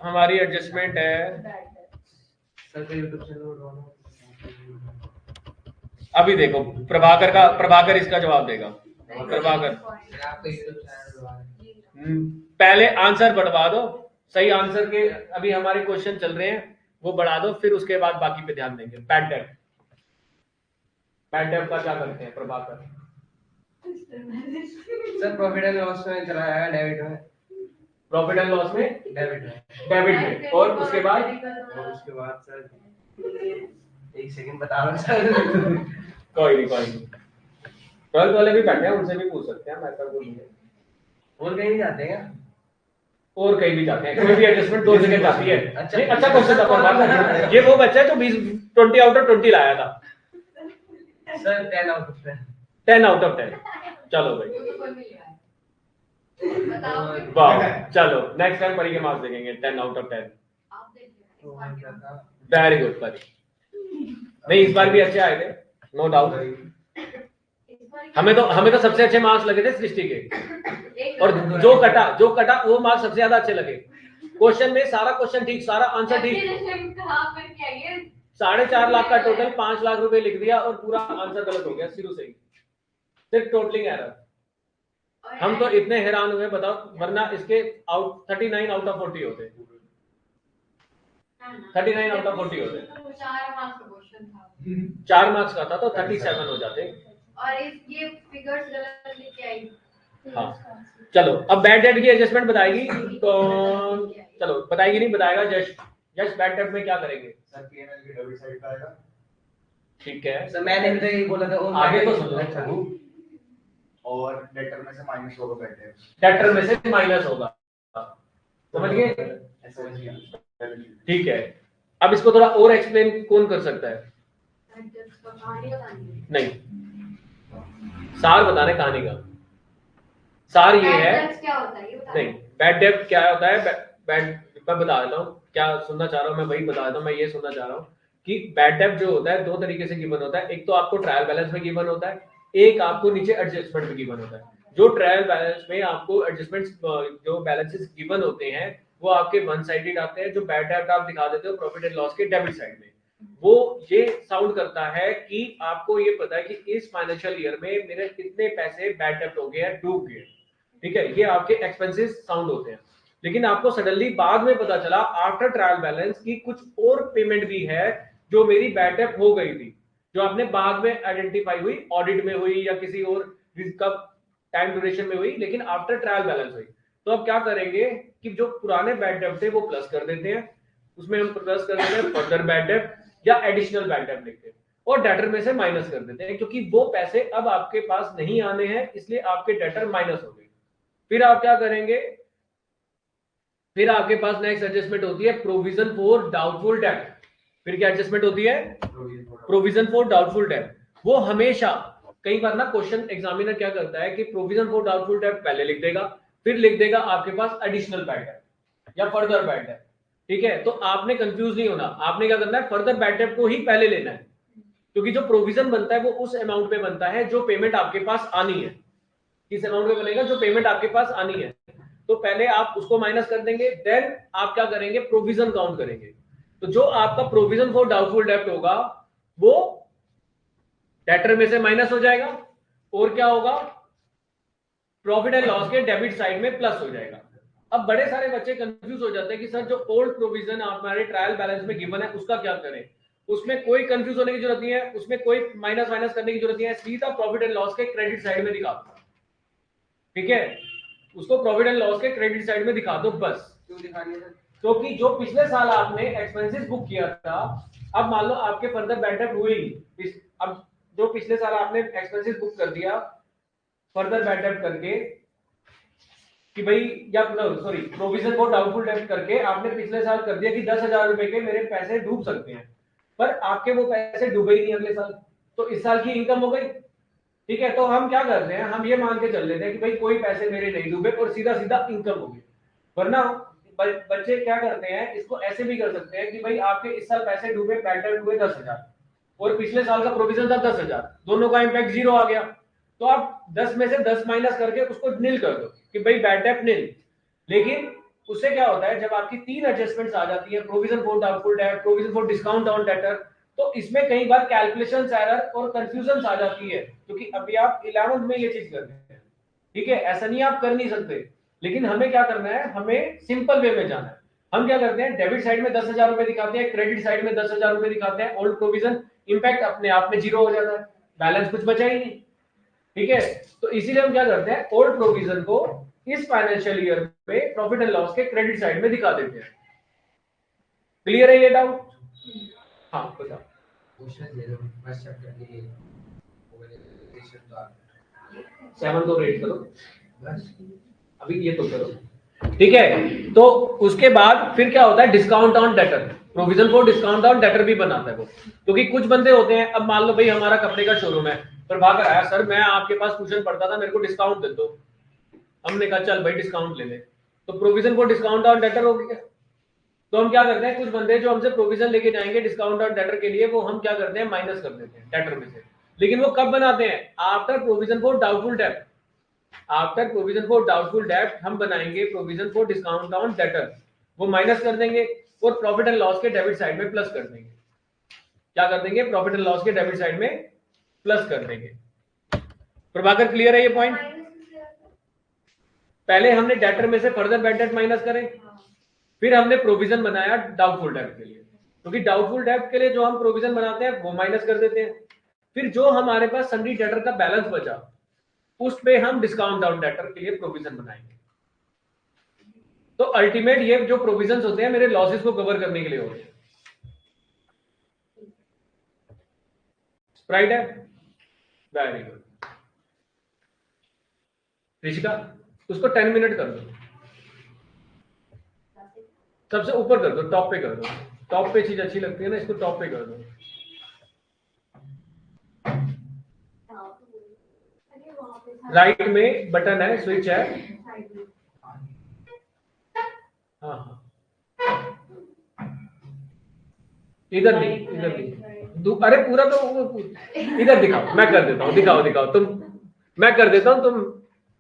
हमारी एडजस्टमेंट है, अभी देखो प्रभाकर इसका जवाब देगा। प्रभाकर पहले आंसर बढ़वा दो, सही आंसर के अभी हमारे क्वेश्चन चल रहे हैं वो बढ़ा दो, फिर उसके बाद बाकी पे ध्यान देंगे। बैड डेब्ट का क्या करते हैं Prabhakar? Sir profit and loss में चलाया है, डेबिट में। प्रॉफिट एंड लॉस में, डेबिट में, और उसके बाद सर एक सेकंड बता रहा हूं सर। कोई नहीं 12th वाले भी बैठे हैं, उनसे भी पूछ सकते हैं, मैं कर दूंगा। और कहीं नहीं जाते हैं? और कहीं भी जाते हैं, कोई भी एडजस्टमेंट 2 जगह जाती है। अच्छा, अच्छा क्वेश्चन था। ये वो बच्चा है जो 20 आउट ऑफ 20 लाया था sir. 10 out of 10। 10 out of 10। चलो भाई, वाह, चलो नेक्स्ट टाइम परी के मार्क्स देखेंगे 10 आउट ऑफ 10। वेरी गुड परी, नहीं इस बार भी अच्छे आए थे, नो डाउट। हमें तो सबसे अच्छे मार्क्स लगे थे सृष्टि के, और जो कटा वो मार्क्स सबसे ज्यादा अच्छे लगे। क्वेश्चन में सारा क्वेश्चन ठीक, सारा आंसर ठीक, 4.5 लाख का टोटल, 5 लाख रुपए लिख दिया और पूरा आंसर गलत हो गया शुरू से ही, सिर्फ टोटलिंग एरर। हम तो इतने हैरान हुए बताओ, वरना इसके 39 आउट ऑफ 40 होते, 39 आउट ऑफ 40 होते। 4 मार्क्स का था तो 37 हो जाते। और ये फिगर्स गलत लेके आई। हाँ चलो, अब बैड डेट की एडजस्टमेंट बताएगी तो चलो, बताएगी नहीं बताएगा जस्ट बैड डेट में क्या करेंगे? सर पीएनएल की डेबिट साइड पे आएगा। ठीक है सर मैंने भी तो यही बोला था। आगे तो सुनो। अच्छा, और डेटर में से माइनस होगा बैड डेट। डेटर में से माइनस होगा, समझ गए? ऐसा ठीक है, अब इसको थोड़ा और एक्सप्लेन कौन कर सकता है? नहीं, सार बताने कहानी का। सार ये है, क्या होता है ये बता। नहीं बैड डेट क्या होता है? बैड मैं बता देता हूँ, क्या सुनना चाह रहा हूँ मैं वही बता देता हूँ। मैं ये सुनना चाह रहा हूँ कि बैड डेट जो होता है 2 तरीके से गिवन होता है। एक तो आपको ट्रायल बैलेंस में गिवन होता है, एक आपको नीचे एडजस्टमेंट में गिवन होता है। जो ट्रायल बैलेंस में आपको एडजस्टमेंट्स जो बैलेंसेस गिवन होते हैं वो आपके वन साइडेड आते हैं। जो बैड डेट आप दिखा देते हो प्रॉफिट एंड लॉस के डेबिट साइड में, वो ये साउंड करता है कि आपको ये पता है कि इस फाइनेंशियल ईयर में मेरे कितने पैसे बैड डेट हो गए हैं, डूब गए। ठीक है, ये आपके एक्सपेंसेस साउंड होते हैं। लेकिन आपको सडनली बाद में पता चला आफ्टर ट्रायल बैलेंस की कुछ और पेमेंट भी है जो मेरी बैड डेट हो गई थी, जो आपने बाद में आइडेंटिफाई हुई, ऑडिट में हुई या किसी और टाइम ड्यूरेशन में हुई, लेकिन आफ्टर ट्रायल बैलेंस हुई। तो अब क्या करेंगे कि जो पुराने बैड डेट थे वो प्लस कर देते हैं, उसमें हम प्लस कर देते हैं फर्दर बैड डेट या एडिशनल बैड डेट लिखते हैं, और डेटर में से माइनस कर देते हैं, क्योंकि वो पैसे अब आपके पास नहीं आने हैं, इसलिए आपके डेटर माइनस हो गए। फिर आप क्या करेंगे? फिर आपके पास नेक्स्ट एडजस्टमेंट होती है प्रोविजन फॉर डाउटफुल डेट। फिर क्या एडजस्टमेंट होती है? Provision for doubtful debt. वो हमेशा, कई बार ना क्वेश्चन एग्जामिनर क्या करता है कि प्रोविजन फॉर डाउटफुल डेट पहले लिख देगा, फिर लिख देगा आपके पास एडिशनल बैड डेट या फर्दर बैड डेट। ठीक है, तो आपने कंफ्यूज नहीं होना, आपने क्या करना है, फर्दर बैड डेट को ही पहले लेना है, क्योंकि जो प्रोविजन बनता है वो उस अमाउंट पे बनता है जो पेमेंट आपके पास आनी है। किस अमाउंट पे बनेगा? जो पेमेंट आपके पास आनी है। तो पहले आप उसको माइनस कर देंगे, देन आप क्या करेंगे? प्रोविजन काउंट करेंगे। तो जो आपका प्रोविजन फॉर डाउटफुल डेट होगा वो डेटर में से माइनस हो जाएगा, और क्या होगा? प्रॉफिट एंड लॉस के डेबिट साइड में प्लस हो जाएगा। अब बड़े सारे बच्चे कंफ्यूज हो जाते हैं कि सर जो ओल्ड प्रोविजन हमारे ट्रायल बैलेंस में गिवन है उसका क्या करें? उसमें कोई कंफ्यूज होने की जरूरत नहीं है, उसमें कोई माइनस माइनस करने की जरूरत नहीं है, सीधा प्रॉफिट एंड लॉस के क्रेडिट साइड में दिखा दो। ठीक है, उसको प्रॉफिट एंड लॉस के क्रेडिट साइड में दिखा दो बस। क्यों दिखानी है? क्योंकि जो पिछले साल आपने एक्सपेंसेस बुक किया था, अब मान लो आपके फर्दर बैड डेट हुई, अब जो पिछले साल आपने एक्सपेंसेस बुक कर दिया फर्दर बैड डेट करके कि भाई, या sorry provision for doubtful debt करके आपने पिछले साल कर दिया कि 10,000 रुपए के मेरे पैसे डूब सकते हैं, पर आपके वो पैसे डूबे ही नहीं अगले साल, तो इस साल की इनकम हो गई। ठीक है, तो हम क्या करते हैं, हम ये मान के चल लेते हैं कि भाई कोई पैसे मेरे नहीं डूबे और सीधा सीधा इनकम होगी। वरना बच्चे क्या करते हैं, इसको ऐसे भी कर सकते हैं कि भाई आपके इस साल पैसे डूबे, पैटर्न हुए 10,000 और पिछले साल का प्रोविजन था 10,000, दोनों का इम्पैक्ट जीरो आ गया। तो आप 10 में से 10 माइनस करके उसको नील कर दो कि भाई बैड डेट नील। लेकिन उससे क्या होता है, जब आपकी 3 एडजस्टमेंट्स आ जाती है, provision for doubtful debt, provision for discount on debtor, तो इसमें कई बार कैलकुलेशंस एरर और कंफ्यूजन आ जाती है, क्योंकि अभी आप 11th में ये चीज कर रहे हैं। ठीक है, ऐसा नहीं आप कर नहीं सकते, लेकिन हमें क्या करना है, हमें सिंपल वे में जाना है। हम क्या करते हैं, डेबिट साइड में 10,000 रुपए दिखाते हैं, क्रेडिट साइड में 10,000 रुपए दिखाते हैं, ओल्ड प्रोविजन इंपैक्ट अपने आप में जीरो हो जाता है, बैलेंस कुछ बचा ही नहीं। ठीक है, तो इसीलिए हम क्या करते हैं, ओल्ड प्रोविजन को इस फाइनेंशियल ईयर में प्रॉफिट एंड लॉस के क्रेडिट साइड में दिखा देते हैं। क्लियर है ये डाउट? हाँ बताओ। क्वेश्चन दे दो फर्स्ट चैप्टर के ओवरलेशन का 7 को रेट करो, बस अभी ये तो करो। ठीक है, तो उसके बाद फिर क्या होता है, discount on debtor, provision for discount on debtor भी बनाता है वो। क्योंकि कुछ बंदे होते हैं, अब मान लो भाई हमारा कपड़े का शोरूम है, प्रभाकर आया, सर मैं आपके पास ट्यूशन पढ़ता था, मेरे को डिस्काउंट दे दो। हमने कहा चल भाई डिस्काउंट ले ले, तो provision for discount on debtor हो गया। तो हम क्या करते हैं, कुछ बंदे जो हमसे प्रोविजन लेके जाएंगे डिस्काउंट ऑन डेटर के लिए, वो हम क्या करते हैं, माइनस कर देते हैं डेटर में से। लेकिन वो कब बनाते हैं, after provision for doubtful debt. After provision for doubtful debt हम बनाएंगे provision for discount on debtor, वो माइनस कर देंगे और प्रॉफिट एंड लॉस के डेबिट साइड में प्लस कर देंगे। क्या कर देंगे, प्रॉफिट एंड लॉस के डेबिट साइड में प्लस कर देंगे। प्रभाकर क्लियर है ये पॉइंट? पहले हमने डेटर में से फर्दर बैड डेट माइनस करें, फिर हमने प्रोविजन बनाया डाउटफुल डेट के लिए, क्योंकि डाउटफुल डेट के लिए जो हम प्रोविजन बनाते हैं वो माइनस कर देते हैं। फिर जो हमारे पास सन्डी डेटर का बैलेंस बचा, उस पे हम डिस्काउंट ऑन डेटर के लिए प्रोविजन बनाएंगे। तो अल्टीमेट ये जो प्रोविजंस होते हैं मेरे लॉसेस को कवर करने के लिए होते हैं। राइट है, वेरी गुड। ऋषिका उसको 10 मिनट कर दो, सबसे ऊपर कर दो, टॉप पे कर दो, टॉप पे चीज अच्छी लगती है ना, इसको टॉप पे कर दो। राइट में बटन है, स्विच है। हाँ हाँ, इधर नहीं, इधर नहीं, अरे पूरा तो इधर दिखाओ, मैं कर देता हूँ, दिखाओ दिखाओ तुम, मैं कर देता हूँ, तुम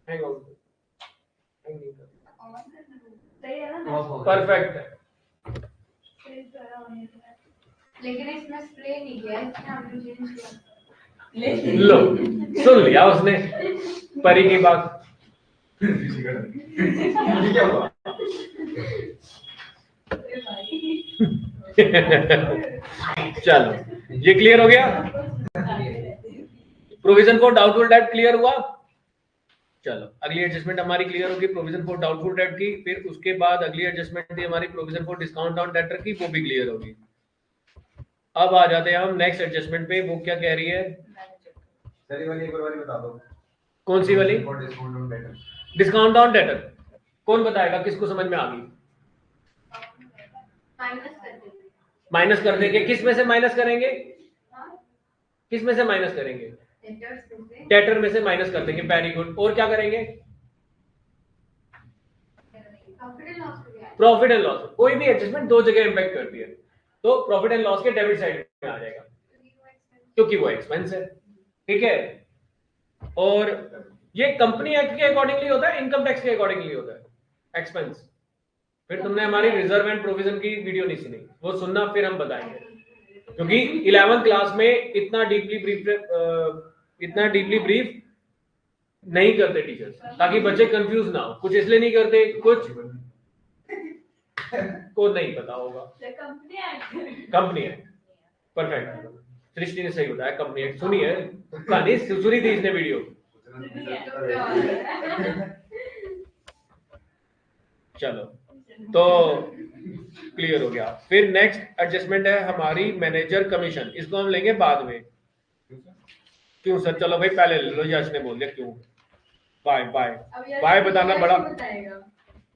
हैंग आउट। परफेक्ट है, लेकिन इसमें स्प्रे नहीं किया, इसमें हमने चेंज किया। लो सुन लिया उसने परी की बात। क्या हुआ? चलो ये क्लियर हो गया, provision for doubtful debt clear हुआ। चलो अगली एडजस्टमेंट हमारी क्लियर होगी प्रोविजन फॉर डाउटफुल डेट की, फिर उसके बाद अगली एडजस्टमेंट थी हमारी provision for discount on debtor की, वो भी क्लियर होगी। अब आ जाते हैं हम नेक्स्ट एडजस्टमेंट पे, वो क्या कह रही है, सर ये वाली एक बार बता दो। कौन सी वाली? Discount on debtor. Discount on debtor कौन बताएगा, किसको समझ में आ गई? माइनस कर देंगे, किस में से माइनस करेंगे, किस में से माइनस करेंगे, डेटर में से माइनस कर देंगे, वेरी गुड। और क्या करेंगे, प्रॉफिट एंड लॉस। कोई भी एडजस्टमेंट दो जगह इंपैक्ट करती है, तो प्रॉफिट एंड लॉस के डेबिट साइड में आ जाएगा, क्योंकि वो एक्सपेंस है। ठीक है, और ये कंपनी एक्ट के अकॉर्डिंगली होता है, इनकम टैक्स के अकॉर्डिंगली होता है एक्सपेंस। फिर तुमने हमारी रिजर्व एंड प्रोविजन की वीडियो नहीं सुनी, वो सुनना, फिर हम बताएंगे, क्योंकि 11th क्लास में इतना डीपली ब्रीफ नहीं करते टीचर्स, ताकि बच्चे कंफ्यूज ना हो। कुछ इसलिए नहीं करते, कुछ को नहीं पता होगा। कंपनी एक्ट परफेक्ट, सृष्टि ने सही बताया, कंपनी एक्ट सुनी है, कहानी सुनी थी इसने वीडियो। चलो तो क्लियर हो गया। फिर नेक्स्ट एडजस्टमेंट है हमारी मैनेजर कमीशन, इसको हम लेंगे बाद में। क्यों सर? चलो भाई पहले ले लो, यश ने बोल दिया क्यों। बाय बाय बाय बताना बड़ा,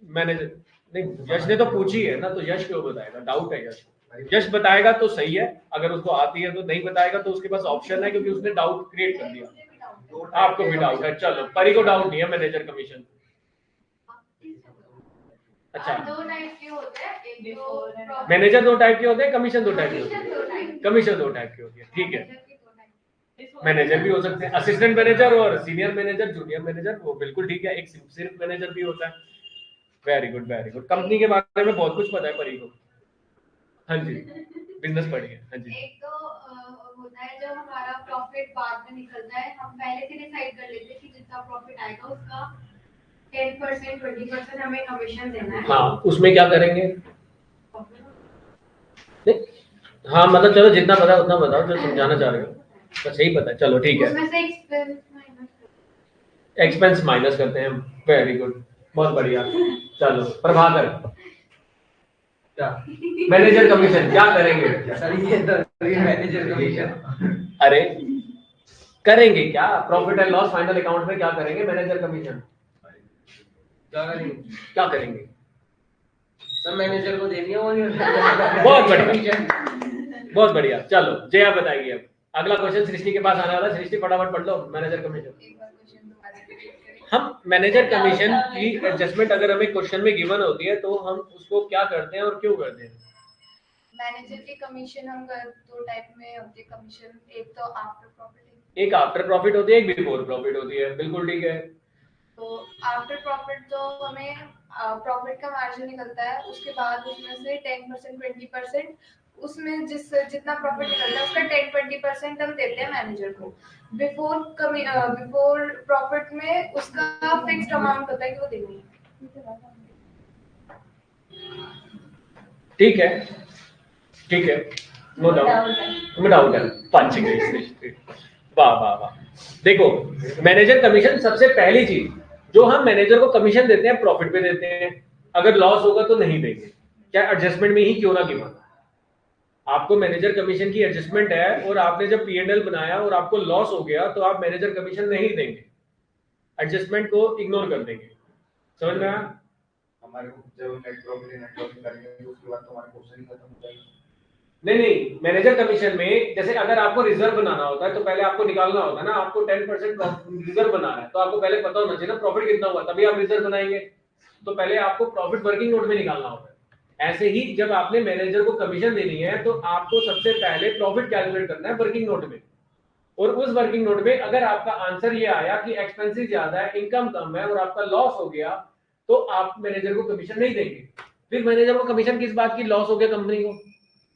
मैनेजर नहीं, यश ने तो पूछी है ना, तो यश क्यों बताएगा, डाउट है यश को। यश बताएगा तो सही है, अगर उसको आती है तो, नहीं बताएगा तो उसके पास ऑप्शन है, क्योंकि उसने डाउट क्रिएट कर दिया। आपको भी डाउट है, चलो परी को डाउट नहीं है मैनेजर कमीशन। अच्छा, दो टाइप के होते हैं, एक तो मैनेजर दो टाइप के होते हैं, कमीशन दो टाइप के होते हैं। कमीशन दो टाइप की होती है, ठीक है। मैनेजर भी हो सकते हैं, असिस्टेंट मैनेजर और सीनियर मैनेजर, जूनियर मैनेजर, वो बिल्कुल ठीक है। एक सिर्फ मैनेजर भी होता है। Very good very good. Company के बारे में बहुत कुछ पता है परी को। हाँ जी, बिजनेस पढ़ी है। हाँ जी। एक तो होता है जब हमारा प्रॉफिट बाद में निकलता है, हम पहले से डिसाइड कर लेते हैं कि जितना प्रॉफिट आएगा उसका 10% 20% हमें कमीशन देना है। हाँ, उसमें क्या करेंगे? हाँ मतलब चलो जितना पता है उतना बताओ, जो समझाना चाह रहे हो। बस यही पता है, चलो ठीक है। उसमें से एक्सपेंस माइनस करते हैं। वेरी गुड, बहुत बढ़िया। चलो प्रभाकर, क्या मैनेजर कमीशन क्या करेंगे? सर ये तो मैनेजर कमीशन। अरे करेंगे क्या? Profit and loss final account में क्या करेंगे? मैनेजर कमीशन क्या करेंगे? क्या करेंगे? सर मैनेजर को देनी है और बहुत बढ़िया, बहुत बढ़िया। चलो जया बताएगी। अब अगला क्वेश्चन सृष्टि के पास आने वाला है। सृष्टि फटाफट पढ़ लो मैनेजर कमीशन। हम मैनेजर कमीशन की एडजस्टमेंट अगर हमें क्वेश्चन में गिवन होती है तो हम उसको क्या करते हैं और क्यों करते हैं? मैनेजर की कमीशन हम दो टाइप में होती है कमीशन, एक तो आफ्टर प्रॉफिट, एक आफ्टर प्रॉफिट होती है, एक बिफोर प्रॉफिट होती है। बिल्कुल ठीक है। तो आफ्टर प्रॉफिट तो हमें प्रॉफिट का मार्जिन निकलता है, उसके बाद उसमें से 10% 20% उसमें जितना प्रॉफिट निकलता है उसका 10-20% हम देते हैं मैनेजर को। बिफोर प्रॉफिट में उसका फिक्स्ड अमाउंट होता है कि वो देनी है। ठीक है, ठीक है, नो डाउट। तुम्हें डाउट है? पंच गई। वाह वाह वाह। देखो मैनेजर कमीशन सबसे पहली चीज जो हम मैनेजर को कमीशन देते हैं प्रॉफिट पे देते हैं। अगर लॉस होगा तो नहीं देंगे, क्या एडजस्टमेंट में ही क्यों ना गिवन। आपको मैनेजर कमीशन की एडजस्टमेंट है और आपने जब P&L बनाया और आपको लॉस हो गया तो आप मैनेजर कमीशन नहीं देंगे, एडजस्टमेंट को इग्नोर कर देंगे। समझ में आया? हमारे को जब नेट प्रॉफिट करेंगे तो उसके बाद तो हमारा क्वेश्चन ही खत्म हो जाएगा। नहीं, मैनेजर कमीशन में जैसे अगर आपको रिजर्व बनाना होता है तो पहले आपको निकालना होता है ना। आपको 10% रिजर्व बनाना है तो आपको पहले पता होना चाहिए ना प्रॉफिट कितना हुआ, तभी आप रिजर्व बनाएंगे। तो पहले आपको प्रॉफिट वर्किंग नोट में निकालना होता है। ऐसे ही जब आपने मैनेजर को कमीशन देनी है तो आपको सबसे पहले प्रॉफिट कैलकुलेट करना है वर्किंग नोट में। और उस वर्किंग नोट में अगर आपका आंसर ये आया कि एक्सपेंसेस ज्यादा है, इनकम कम है और आपका लॉस हो गया तो आप मैनेजर को कमीशन नहीं देंगे। फिर मैनेजर को कमीशन किस बात की? लॉस हो गया कंपनी को,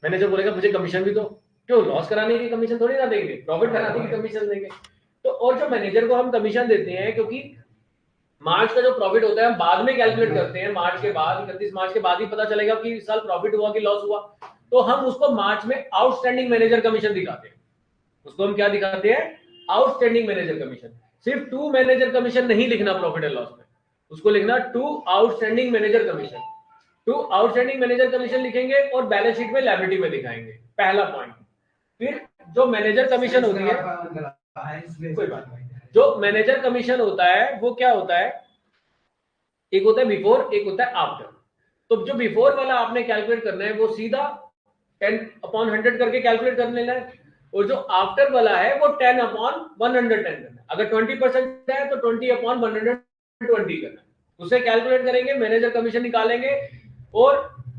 मैनेजर बोलेगा मुझे कमीशन भी दो। क्यों? लॉस कराने की कमीशन थोड़ी ना देंगे, प्रॉफिट कराने की कमीशन देंगे। तो और जो मैनेजर को हम कमीशन देते हैं, क्योंकि मार्च का जो प्रॉफिट होता है हम बाद में कैलकुलेट करते हैं, मार्च के बाद 31 मार्च के बाद ही पता चलेगा कि इस साल प्रॉफिट हुआ कि लॉस हुआ। तो हम उसको मार्च में आउटस्टैंडिंग मैनेजर कमीशन दिखाते हैं। उसको हम क्या दिखाते हैं? Outstanding manager commission. सिर्फ टू मैनेजर कमीशन नहीं लिखना प्रॉफिट एंड लॉस में, उसको लिखना to outstanding manager commission. To outstanding manager commission लिखेंगे और बैलेंस शीट में लायबिलिटी में दिखाएंगे, पहला पॉइंट। फिर जो मैनेजर कमीशन होती है, कोई बात नहीं, जो मैनेजर कमीशन होता है वो क्या होता है? एक होता है बिफोर, एक होता है आफ्टर। तो जो बिफोर वाला आपने कैलकुलेट करना है वो सीधा 10/100 करके कैलकुलेट कर लेना है, और जो आफ्टर वाला है वो 10/110 करना है। अगर 20% है तो 20/120 करना है। उसे कैलकुलेट करेंगे, मैनेजर कमीशन निकालेंगे और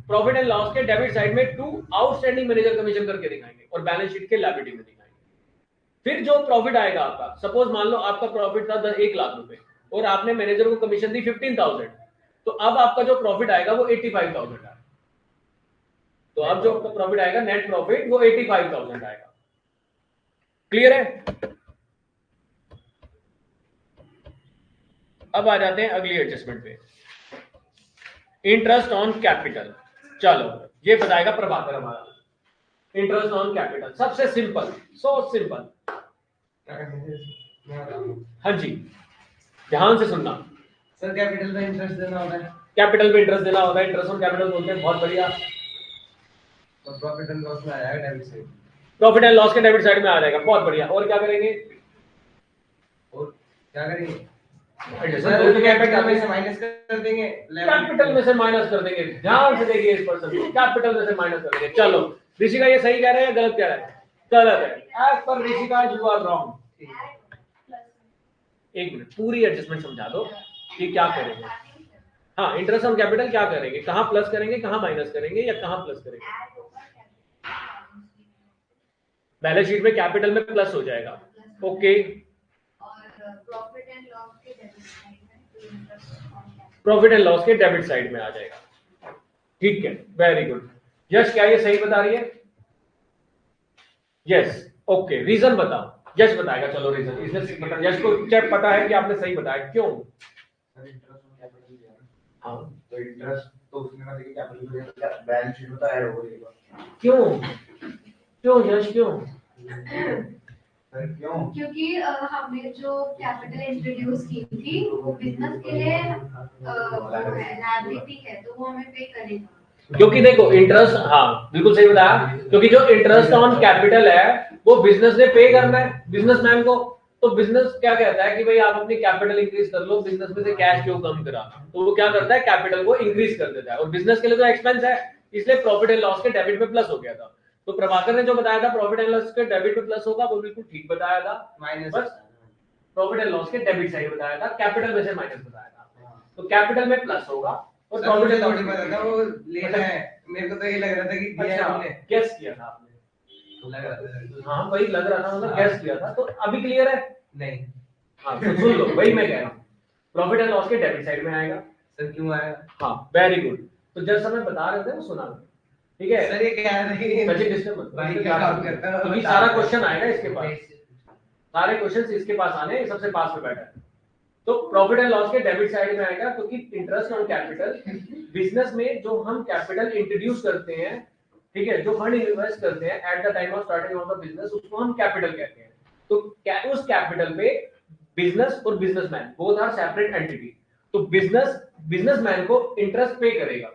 प्रॉफिट एंड लॉस के डेबिट साइड में टू आउटस्टैंडिंग मैनेजर कमीशन करके दिखाएंगे और बैलेंस शीट के लायबिलिटी में दिखाएंगे। फिर जो प्रॉफिट आएगा आपका, सपोज मान लो आपका प्रॉफिट था 1 लाख रुपए और आपने मैनेजर को कमीशन दी 15,000, तो अब आपका जो प्रॉफिट आएगा वो 85,000 आएगा। तो अब जो आपका प्रॉफिट आएगा नेट प्रॉफिट वो 85,000 आएगा। क्लियर है? अब आ जाते हैं अगली एडजस्टमेंट पे, इंटरेस्ट ऑन कैपिटल। चलो ये बताएगा प्रभाकर हमारा। इंटरेस्ट ऑन कैपिटल सबसे सिंपल, सो सिंपल। हाँ जी, ध्यान से सुनना। सर कैपिटल पे इंटरेस्ट देना होता है। कैपिटल पे इंटरेस्ट देना होता है, इंटरेस्ट ऑन कैपिटल बोलते हैं। बहुत बढ़िया। तो प्रॉफिट एंड लॉस में आ जाएगा debit side. Profit and loss के डेबिट साइड में आ जाएगा। बहुत बढ़िया। और क्या करेंगे? और क्या करेंगे? एडजस्टमेंट तो कैपिटल में से माइनस कर देंगे, कैपिटल में से माइनस कर देंगे। ध्यान से देखिए इस पर्सन को, कैपिटल में से माइनस कर देंगे। चलो ऋषिका ये सही कह रहे हैं या गलत कह रहे हैं? गलत है। As per Rishika you are wrong. एक मिनट, पूरी एडजस्टमेंट समझा दो कि क्या करेंगे। हाँ, इंटरेस्ट ऑन कैपिटल क्या करेंगे, कहाँ प्लस करेंगे, कहाँ माइनस करेंगे या कहाँ प्लस करेंगे? बैलेंस शीट में कैपिटल में प्लस हो जाएगा। ओके, प्रॉफिट एंड लॉस के डेबिट साइड में आ जाएगा। ठीक है, वेरी गुड। यश क्या ये सही बता रही है? Yes, okay. रीजन बताओ, यश बताएगा। चलो रीजन, इसने यश को चेक पता है कि आपने सही बताया। क्यों? इंटरेस्ट ऑन कैपिटल दिया ना, हाँ, तो इंटरेस्ट तो उसमें ना देखिए कैपिटल बैलेंस शीट में तो ऐड हो जाएगा। क्यों क्यों यश, क्यों? सर क्यों? क्योंकि हमने जो कैपिटल इंट्रोड्यूस की थी वो बिजनेस के लिए लायबिलिटी है, तो वो हमें पे करेगा। क्योंकि देखो इंटरेस्ट, हाँ बिल्कुल सही बताया, क्योंकि जो इंटरेस्ट ऑन कैपिटल है वो बिजनेस ने पे करना है बिजनेसमैन को। तो बिजनेस क्या कहता है कि भाई आप अपनी कैपिटल इंक्रीज कर लो, बिजनेस में से कैश क्यों कम करा, तो वो क्या करता है कैपिटल को इंक्रीज कर देता है। और बिजनेस के लिए तो एक्सपेंस है, इसलिए प्रॉफिट एंड लॉस के डेबिट में प्लस हो गया था। तो प्रभाकर ने जो बताया था प्रॉफिट एंड लॉस के डेबिट में प्लस होगा, वो बिल्कुल ठीक बताया था। माइनस बस प्रॉफिट एंड लॉस के डेबिट साइड बताया था, कैपिटल में से माइनस बताया था। तो कैपिटल में प्लस होगा और प्रॉफिट एंड थोड़ी पता था वो लेना है। मेरे को तो ये लग रहा था कि दिया हमने, गेस किया था आपने? लग रहा था। हाँ वही लग रहा था, मतलब गेस किया था। तो अभी क्लियर है? नहीं हाँ तो सुन लो, वही मैं कह रहा हूँ, प्रॉफिट एंड लॉस के डेबिट साइड में आएगा। सर, क्यों आया? हाँ वेरी गुड। तो जस्ट हमें बता रहे थे वो सुना, ठीक है? सर ये क्या है? सचिन डिस्टर्ब मत भाई क्या काम करता है? क्योंकि सारा क्वेश्चन आएगा इसके पास, सारे क्वेश्चंस इसके पास आने, सबसे पास में बैठा है। तो प्रॉफिट एंड लॉस के डेबिट साइड में आएगा, क्योंकि इंटरेस्ट ऑन कैपिटल बिजनेस में जो हम कैपिटल इंट्रोड्यूस करते हैं, ठीक है, जो फंड इन्वेस्ट करते हैं at the time of starting of the business, उसको हम कैपिटल कहते हैं। तो उस कैपिटल पे बिजनेस और businessman both are separate entity. तो बिजनेसमैन को इंटरेस्ट पे करेगा,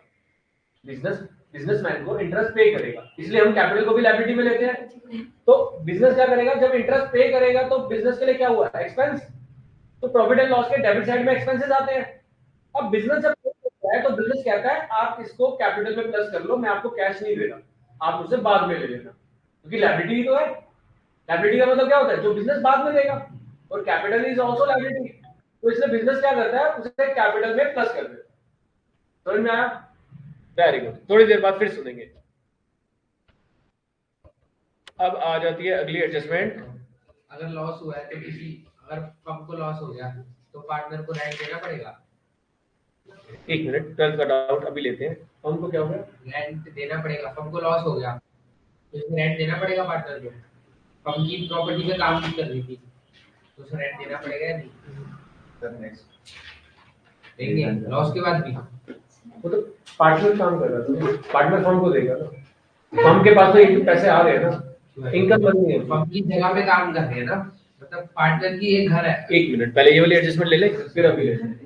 बिजनेसमैन को इंटरेस्ट पे करेगा, इसलिए हम कैपिटल को भी लायबिलिटी में लेते हैं। तो बिजनेस क्या करेगा, जब इंटरेस्ट पे करेगा तो बिजनेस के लिए क्या हुआ, एक्सपेंस। तो प्रॉफिट एंड लॉस के डेबिट साइड में एक्सपेंसेस आते हैं। अब बिजनेस जब करता है तो बिजनेस कहता है आप इसको कैपिटल में प्लस कर लो, मैं आपको कैश नहीं दे रहा, आप मुझसे बाद में ले लेना, क्योंकि लायबिलिटी ही तो है। लायबिलिटी का मतलब क्या होता है, जो बिजनेस बाद में देगा, और कैपिटल इज आल्सो लायबिलिटी। तो इसलिए बिजनेस क्या करता है, उसे कैपिटल में प्लस कर देता है। समझ में आया? Very good. थोड़ी देर बाद फिर सुनेंगे। अब आ जाती है अगली एडजस्टमेंट। अगर लॉस हुआ है तो अगर फर्म को लॉस हो गया तो पार्टनर को रेंट देना पड़ेगा। एक मिनट, 12 का डाउट अभी लेते हैं। फर्म को क्या हो गया? रेंट देना पड़ेगा। फर्म को लॉस हो गया तो इसमें रेंट देना पड़ेगा पार्टनर को। फर्म की प्रॉपर्टी पे काम नहीं कर रही थी तो उसे रेंट देना पड़ेगा या नहीं? नेक्स्ट देंगे लॉस के बाद भी। वो तो पार्टनर काम कर रहा था, पार्टनर फर्म को देगा ना, फर्म के पास तो पैसे आ रहे हैं ना, इनकम बन रही है। फर्म की जगह पे काम कर रहे हैं ना, मतलब पार्टनर की एक घर है। एक मिनट, पहले ये वाली एडजस्टमेंट ले ले, फिर अभी ले ले।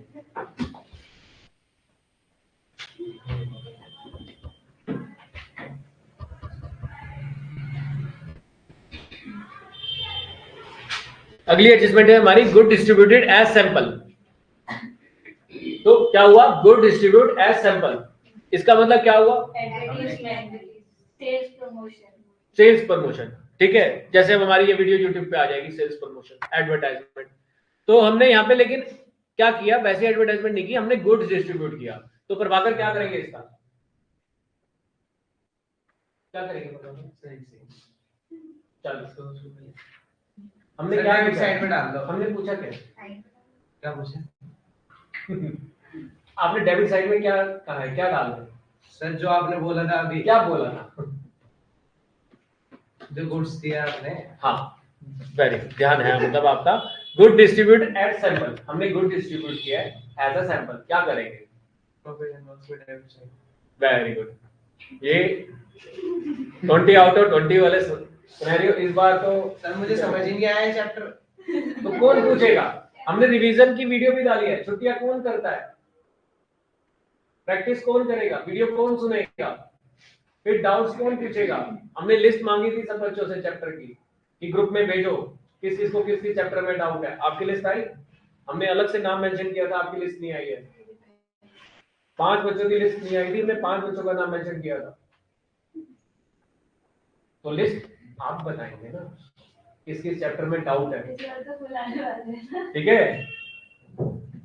अगली एडजस्टमेंट है हमारी गुड डिस्ट्रीब्यूटेड एज सैंपल। तो क्या हुआ, गुड डिस्ट्रीब्यूट एज सैंपल, इसका मतलब क्या हुआ, advertisement, sales promotion. Sales promotion. ठीक है, जैसे अब हमारी ये वीडियो यूट्यूब पे आ जाएगी, सेल्स प्रमोशन एडवर्टाइजमेंट। तो हमने यहाँ पे लेकिन क्या किया, वैसे एडवर्टाइजमेंट नहीं की, हमने गुड्स डिस्ट्रीब्यूट किया। तो प्रभाकर क्या करेंगे इसका, क्या करेंगे? चलो हमने क्या साइड में डाल दो। हमने पूछा क्या क्या पूछा? आपने डेबिट साइड में क्या कहा है, क्या डाल रहे? सर जो आपने बोला था अभी, क्या बोला था, जो गुड्स दिया आपने। हाँ वेरी ध्यान है, मतलब आपका गुड डिस्ट्रीब्यूट एट सैंपल, हमने गुड डिस्ट्रीब्यूट किया है एज अ सैंपल। क्या करेंगे? Very good. ये 20 आउट ऑफ 20 वाले सिनेरियो इस बार तो सर मुझे समझ ही नहीं आया चैप्टर। तो कौन पूछेगा, हमने रिवीजन की वीडियो भी डाली है, छुट्टियां कौन करता है, प्रैक्टिस कौन करेगा, वीडियो कौन सुनेगा, फिर डाउट्स कौन पूछेगा। हमने लिस्ट मांगी थी सब बच्चों से चैप्टर की कि ग्रुप में भेजो किस किस को किस किस चैप्टर में डाउट है, आपकी लिस्ट आई? हमने अलग से नाम मेंशन किया था, आपकी लिस्ट नहीं आई है। 5 बच्चों की लिस्ट नहीं आई थी, हमने 5 बच्चों का नाम मेंशन किया था। तो लिस्ट आप बताएंगे ना किस किस चैप्टर में डाउट है, ठीक है?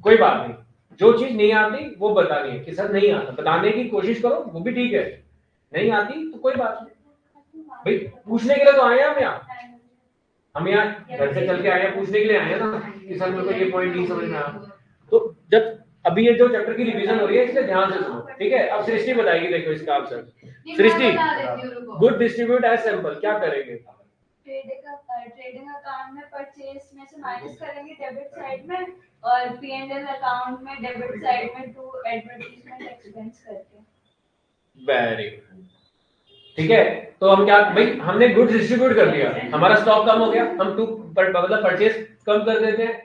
कोई बात नहीं, जो चीज नहीं आती वो बतानी है कि सर नहीं आता, बताने की कोशिश करो, वो भी ठीक है। नहीं आती तो कोई बात नहीं भाई, पूछने के लिए तो आए हैं हम यहाँ घर से चल के आए हैं, पूछने के लिए आए हैं ना कि सर मेरे को ये पॉइंट नहीं समझ में आया। तो जब अभी ये जो चैप्टर की रिवीजन हो रही है इसलिए ध्यान से सुनो, ठीक है? अब सृष्टि बताएगी, देखो इसका आंसर। सृष्टि, गुड डिस्ट्रीब्यूट एज सैंपल क्या करेंगे? ट्रेडिंग अकाउंट में परचेज में से माइनस करेंगे डेबिट साइड में, और P&L अकाउंट में डेबिट साइड में टू एडवर्टाइजमेंट एक्सपेंस करके। वेरी गुड, ठीक है? तो हम क्या भाई, हमने गुड्स डिस्ट्रीब्यूट कर दिया, हमारा स्टॉक कम हो गया, हम टू मतलब परचेज कम कर देते हैं,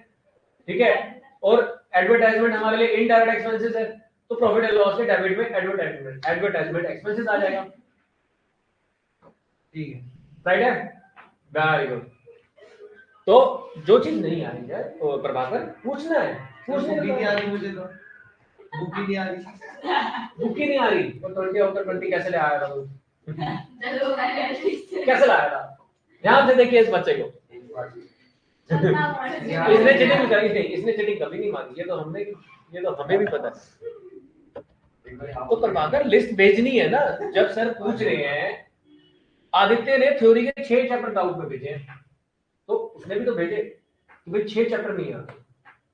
ठीक है? और एडवर्टाइजमेंट हमारे लिए इनडायरेक्ट एक्सपेंसेस है, तो प्रॉफिट एंड लॉस के डेबिट में एडवर्टाइजमेंट एक्सपेंसेस आ जाएगा, ठीक है? राइट है, वेरी गुड। तो जो चीज नहीं आ रही है वो प्रभाकर पूछना है, पूछने बुक ही नहीं आ रही मुझे, तो बुक ही नहीं आ रही, बुक ही नहीं आ रही, तो 20 आफ्टर 20 कैसे ले आया था तू? कैसे लाया था? ध्यान से देखिए इस बच्चे को, इसने चीटिंग नहीं करी, नहीं इसने चीटिंग कभी नहीं मांगी, ये तो हमें भी पता है। तो प्रभाकर लिस्ट भेजनी है ना, जब सर पूछ रहे हैं आदित्य ने थ्योरी के 6 चैप्टर डाउट में भेजे हैं, तो उसने भी तो भेजे कि भाई 6 चैप्टर नहीं आते,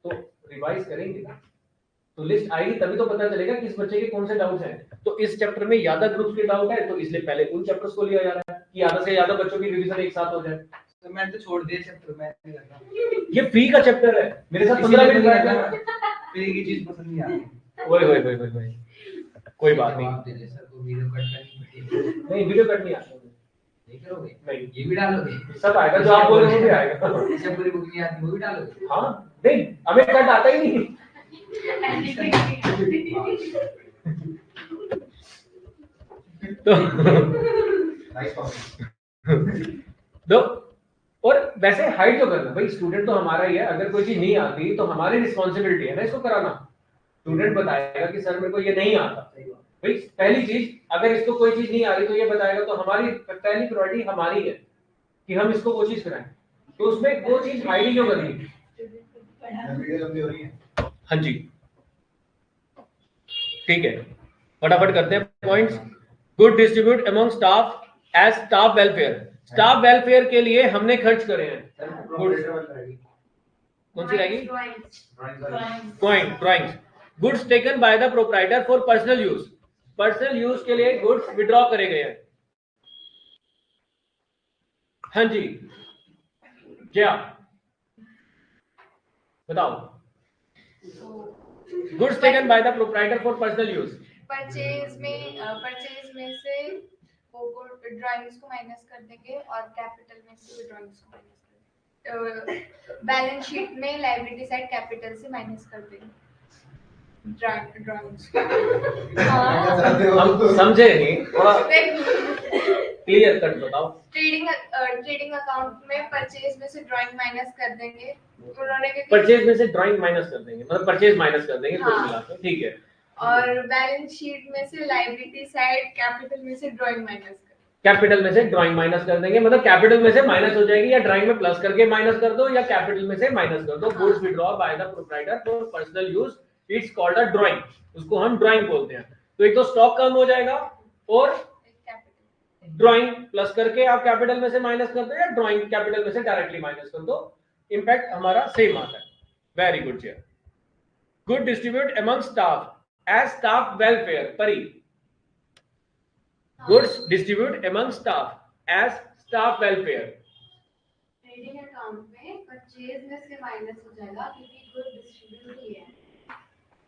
तो रिवाइज करेंगे ना, तो लिस्ट आएगी तभी तो पता चलेगा किस बच्चे के कौन से डाउट्स हैं। तो इस चैप्टर में ज्यादा ग्रुप्स के डाउट है, तो इसलिए पहले उन चैप्टर्स को लिया जा रहा है कि ज्यादा से ज्यादा बच्चों की रिवीजन एक साथ हो जाए। तो मैं तो छोड़ दिया चैप्टर, मैं नहीं करता, ये फ्री का चैप्टर है, मेरे साथ 15 मिनट बैठना, फ्री की चीज पसंद नहीं आती। ओए कोई बात नहीं, सर को वीडियो कट करनी पड़ेगी। नहीं वीडियो कट नहीं आता, नहीं करोगे? नहीं ये भी डालोगे? सब आएगा, जो आप बोल रहे हो वो भी आएगा। जैसे पूरी बुक नहीं आती वो भी डालोगे? हाँ नहीं, हमें कट आता ही नहीं। तो और वैसे हाइड तो करना भाई, स्टूडेंट तो हमारा ही है, अगर कोई चीज नहीं आती तो हमारी रिस्पॉन्सिबिलिटी है ना इसको कराना। स्टूडेंट बताएगा कि सर मेरे को ये नहीं आता, भाई पहली चीज अगर इसको कोई चीज नहीं आ रही तो ये बताएगा, तो हमारी पहली प्रायोरिटी हमारी है कि हम इसको वो चीज कराएं। तो उसमें वो चीज हाइड ही क्यों करनी? वीडियो लंबी हो रही है। हाँ जी ठीक है, फटाफट करते हैं points. Good distribute among staff as staff welfare. Staff welfare के लिए हमने खर्च करे हैं। कौन सी रहेगी? Drawings. Goods taken by the proprietor for personal use. Personal use के लिए गुड्स विड्रॉ करे गए हैं। हाँ जी क्या बताओ? Goods taken by the proprietor for personal use. Purchase में से वो ड्राइंग्स को माइनस कर देंगे और कैपिटल में से ड्राइंग्स को माइनस कर देंगे। बैलेंस शीट में लायबिलिटी साइड कैपिटल से माइनस कर देंगे ड्राइंग्स। हम समझे नहीं, थोड़ा क्लियर कट बताओ। ट्रेडिंग अकाउंट में परचेज में से ड्राइंग माइनस कर देंगे। उन्होंने परचेज में से ड्राइंग माइनस कर देंगे, मतलब परचेज माइनस कर देंगे कुल हाँ। मिलाकर, ठीक है। और बैलेंस शीट में से लायबिलिटी साइड कैपिटल में से ड्राइंग माइनस कर, कैपिटल में से ड्राइंग माइनस कर देंगे, मतलब कैपिटल में से माइनस हो जाएगी, या ड्राइंग में प्लस करके माइनस कर दो या कैपिटल में से माइनस कर दो। Goods withdraw bye the proprietor for personal use, it's called a drawing, उसको हम ड्राइंग बोलते हैं। तो एक तो स्टॉक कम हो जाएगा और ड्राइंग प्लस करके आप कैपिटल में से माइनस कर दो या ड्राइंग कैपिटल में से डायरेक्टली माइनस कर दो, इंपैक्ट हमारा सेम आता है। Very good cheer. Good distribute among staff as staff welfare. Pari, goods distribute among staff as staff welfare. Trading account में परचेज में से माइनस हो जाएगा क्योंकि गुड डिस्ट्रीब्यूट ही है,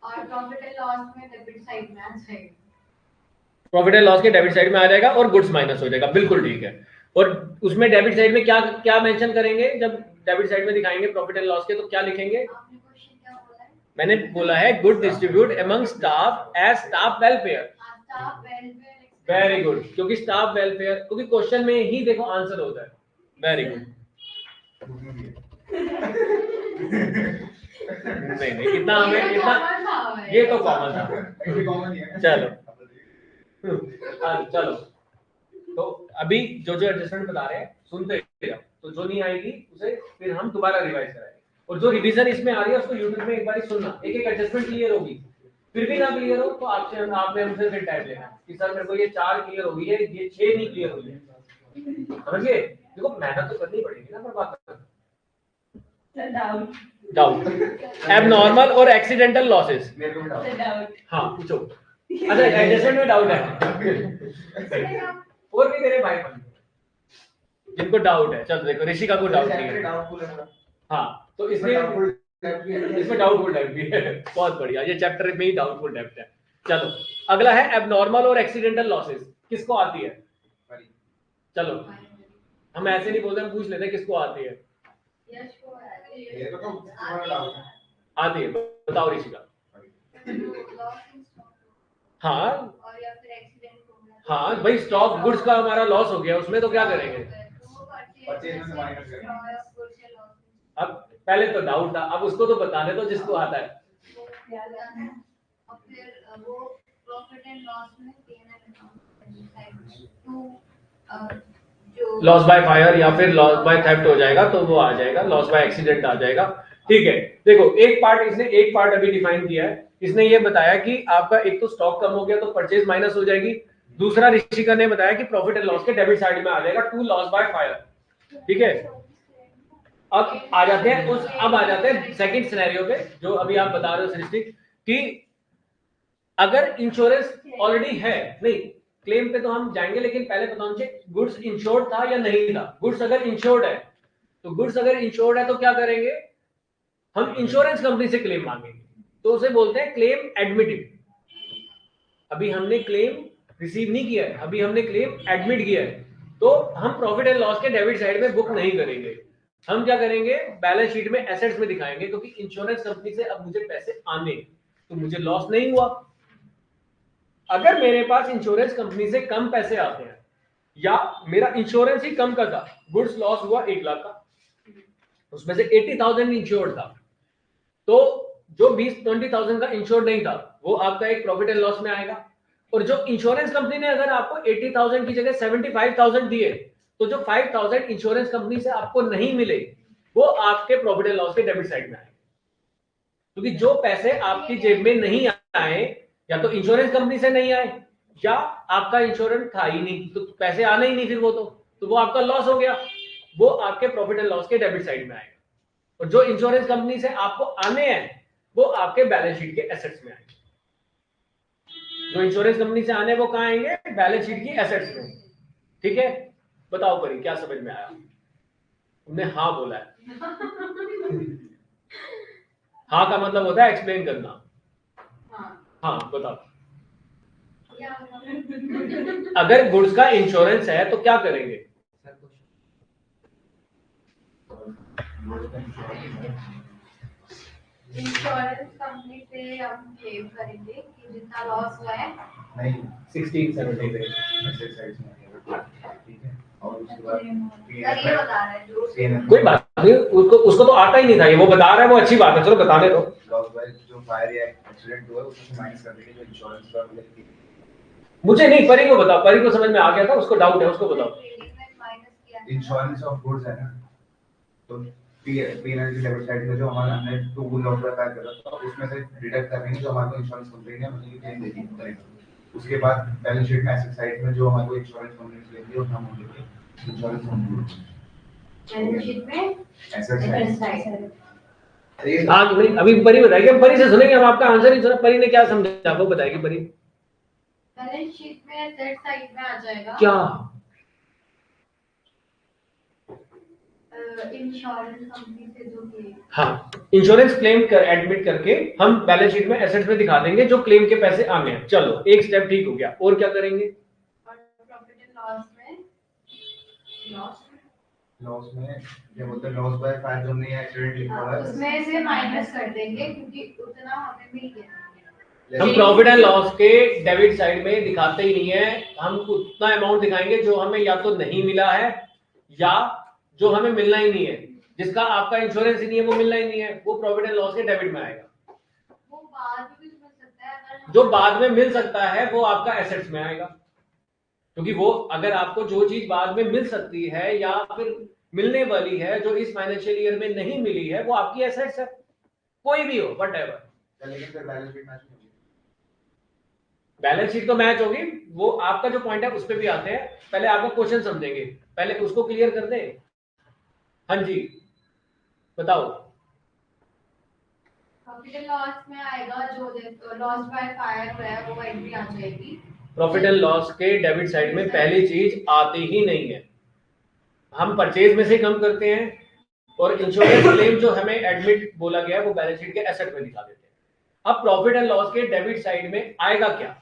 और प्रॉफिट एंड लॉस में डेबिट साइड में आ जाएगा। प्रॉफिट एंड लॉस के डेबिट साइड में आ जाएगा और गुड्स माइनस हो जाएगा, बिल्कुल ठीक है। और उसमें डेबिट साइड में क्या क्या मेंशन करेंगे? जब डेबिट साइड में दिखाएंगे प्रॉफिट एंड लॉस के, तो क्या लिखेंगे? आपने क्वेश्चन क्या बोला है? मैंने बोला है good distribute among staff as staff welfare. Staff welfare. Very good, क्योंकि स्टाफ वेलफेयर, क्योंकि क्वेश्चन में ही देखो आंसर होता है। Very good. नहीं इतना हमें इतना ये तो कॉमन था। कॉमन ही है। चलो चलो तो अभी जो जो एडजस्टमेंट बता रहे हैं सुनते जाओ, तो जो नहीं आएगी उसे फिर हम दोबारा रिवाइज कराएंगे, और जो रिवीजन इसमें आ रही है उसको यूट्यूब में एक बार सुनना, एक एक एडजस्टमेंट क्लियर होगी, फिर भी ना क्लियर हो तो आपसे आपने हमसे फिर टाइप लेना कि सर मेरे को ये 4 क्लियर हो गई है, ये 6 नहीं क्लियर हुई है। समझिए, देखो मेहनत तो करनी पड़ेगी ना पर बात डाउट एबनॉर्मल और एक्सीडेंटल लॉसेस। मेरे को भी डाउट। हाँ पूछो। अच्छा एडजस्टमेंट में डाउट है और भी मेरे भाई बहन जिनको डाउट है, चलो देखो ऋषिका को डाउट नहीं है। हाँ तो इसमें डाउटफुल डेप्थ भी है। बहुत बढ़िया, ये चैप्टर में ही डाउटफुल डेप्थ है। चलो अगला है एबनॉर्मल और एक्सीडेंटल लॉसेस, किसको आती है? चलो हम ऐसे नहीं बोलते, हम पूछ लेते हैं किसको आती है। ये तो तुम्हारा डाउट है। आती है, बताओ ऋषिका। हाँ और या फिर एक्सीडेंट हो गया, हाँ भाई स्टॉक गुड्स का हमारा लॉस हो गया, उसमें तो क्या करेंगे? परचेज में से माइनस करेंगे। अब पहले तो डाउट था, अब उसको तो बताने दो जिसको आता है। और फिर वो प्रॉफिट एंड लॉस में P&L अकाउंट जो लॉस बाय फायर या फिर लॉस बाय थेफ्ट हो जाएगा तो वो आ जाएगा, लॉस बाय एक्सीडेंट आ जाएगा। ठीक है, देखो एक पार्ट अभी डिफाइन किया है। इसने ये बताया कि आपका एक तो स्टॉक कम हो गया तो परचेज माइनस हो जाएगी, दूसरा ऋषिका ने बताया कि प्रॉफिट एंड लॉस के डेबिट साइड में आ जाएगा टू लॉस बाय फायर। ठीक है, अब आ जाते हैं सेकंड सिनेरियो पे, जो अभी आप बता रहे हो सृष्टि कि अगर इंश्योरेंस ऑलरेडी है, नहीं क्लेम पे तो हम जाएंगे, लेकिन पहले बताओ मुझे गुड्स इंश्योर्ड था या नहीं था। गुड्स अगर इंश्योर्ड है तो क्या करेंगे? हम इंश्योरेंस कंपनी से क्लेम मांगेंगे, तो उसे बोलते हैं क्लेम एडमिटेड। अभी हमने क्लेम रिसीव नहीं किया है, अभी हमने क्लेम एडमिट किया है, तो हम प्रॉफिट एंड लॉस के डेबिट साइड में बुक नहीं करेंगे। हम क्या करेंगे? बैलेंस शीट में एसेट्स में दिखाएंगे, क्योंकि इंश्योरेंस कंपनी से अब मुझे पैसे आने, तो मुझे लॉस नहीं हुआ। अगर मेरे पास इंश्योरेंस कंपनी से कम पैसे आते हैं या मेरा इंश्योरेंस ही कम का था, गुड्स लॉस हुआ 1 लाख का, उसमें से 80,000 इंश्योर्ड था, तो जो 20,000 का इंश्योर्ड नहीं था वो आपका एक प्रॉफिट एंड लॉस में आएगा। और जो इंश्योरेंस कंपनी ने अगर आपको 80,000 की जगह 75,000 दिए, तो जो 5,000 इंश्योरेंस कंपनी से आपको नहीं मिले वो आपके प्रॉफिट एंड लॉस के डेबिट साइड में आएंगे। क्योंकि जो पैसे आपकी जेब में नहीं आए, या तो इंश्योरेंस कंपनी से नहीं आए या आपका इंश्योरेंस था ही नहीं, तो पैसे आने ही नहीं, फिर वो तो वो आपका लॉस हो गया, वो आपके प्रॉफिट एंड लॉस के डेबिट साइड में आएगा। और जो इंश्योरेंस कंपनी से आपको आने हैं वो आपके बैलेंस शीट के एसेट्स में आएंगे। जो इंश्योरेंस कंपनी से आने वो कहां आएंगे? बैलेंस शीट की एसेट्स में। ठीक है, बताओ परी क्या समझ में आया? तुमने हाँ बोला है। हाँ का मतलब होता है एक्सप्लेन करना। हाँ बताओ। अगर गुड्स का इंश्योरेंस है तो क्या करेंगे? इंश्योरेंस कंपनी से हम क्लेम करेंगे कि जितना लॉस हुआ है नहीं 1670 पे एक्सरसाइज में आएगा। ठीक है, और उसके बाद सर ये बता रहे हैं जो कोई बात नहीं, उसको तो आता ही नहीं था, ये वो बता रहा है, वो अच्छी बात है, चलो बताने दो। लॉस बाय जो फायर या एक्सीडेंट हुआ है उसको माइनस कर देंगे, जो इंश्योरेंस का मतलब मुझे नहीं, परी को बताओ, परी को समझ में आ गया था, उसको डाउट है, उसको बताओ। ट्रेडिंग में माइनस किया है। इंश्योरेंस ऑफ गुड्स है ना, तो P&L की डेबिट साइड में जो हमारा हमने टू गुड लॉस बाय करा तो उसमें से डिडक्ट करेंगे जो हमारे को इंश्योरेंस कंपनी ने मतलब क्लेम दे दी करेंगे। उसके बाद बैलेंस शीट में एसेट साइड में जो हमारे को इंश्योरेंस कंपनी ने क्लेम दिया वो हम होंगे इंश्योरेंस कंपनी बैलेंस शीट में एसेट साइड। हाँ नहीं, अभी परी बताएगी, हम परी से सुनेंगे, हम आपका आंसर ही सुना। परी ने क्या समझा वो बताएगी परी। बैलेंस शीट में एसेट साइड में आ जाएगा क्या? इंश्योरेंस कंपनी से जो क्लेम। हाँ, इंश्योरेंस क्लेम कर एडमिट करके हम बैलेंस शीट में एसेट्स में दिखा देंगे जो क्लेम के पैसे आने हैं। चलो एक स्टेप ठीक हो गया, और क्या करेंगे? और प्रॉफिट एंड लॉस में लॉस में क्या बोलते हैं, लॉस बाय फायर जो हमने एक्सीडेंट लिखा हुआ है उसमें से माइनस कर देंगे क्योंकि उतना हमें मिल गया। हम प्रॉफिट एंड लॉस के डेबिट साइड में दिखाते ही नहीं है, हम उतना अमाउंट दिखाएंगे जो हमें या तो नहीं मिला है या जो हमें मिलना ही नहीं है। जिसका आपका इंश्योरेंस ही नहीं है वो मिलना ही नहीं है, वो प्रॉफिट एंड लॉस के डेबिट में आएगा। वो बाद में भी मिल सकता है अगर जो बाद में मिल सकता है वो आपका एसेट्स में आएगा, क्योंकि वो अगर आपको जो चीज बाद में मिल सकती है या फिर मिलने वाली है जो इस फाइनेंशियल ईयर में नहीं मिली है वो आपकी एसेट्स है, कोई भी हो व्हाटएवर। लेकिन फिर बैलेंस शीट मैच नहीं होगी। बैलेंस शीट तो मैच होगी, वो आपका जो पॉइंट है उस पर भी आते हैं, पहले आपका क्वेश्चन समझेंगे, पहले उसको क्लियर कर दें। हाँ जी बताओ। प्रॉफिट एंड लॉस में आएगा जो लॉस बाय फायर हुआ है वो एंट्री आ जाएगी। प्रॉफिट एंड लॉस के डेबिट साइड में पहली चीज आती ही नहीं है, हम परचेज में से कम करते हैं और इंश्योरेंस क्लेम जो हमें एडमिट बोला गया है वो बैलेंस शीट के एसेट में दिखा देते हैं। अब प्रॉफिट एंड लॉस के डेबिट साइड में आएगा क्या,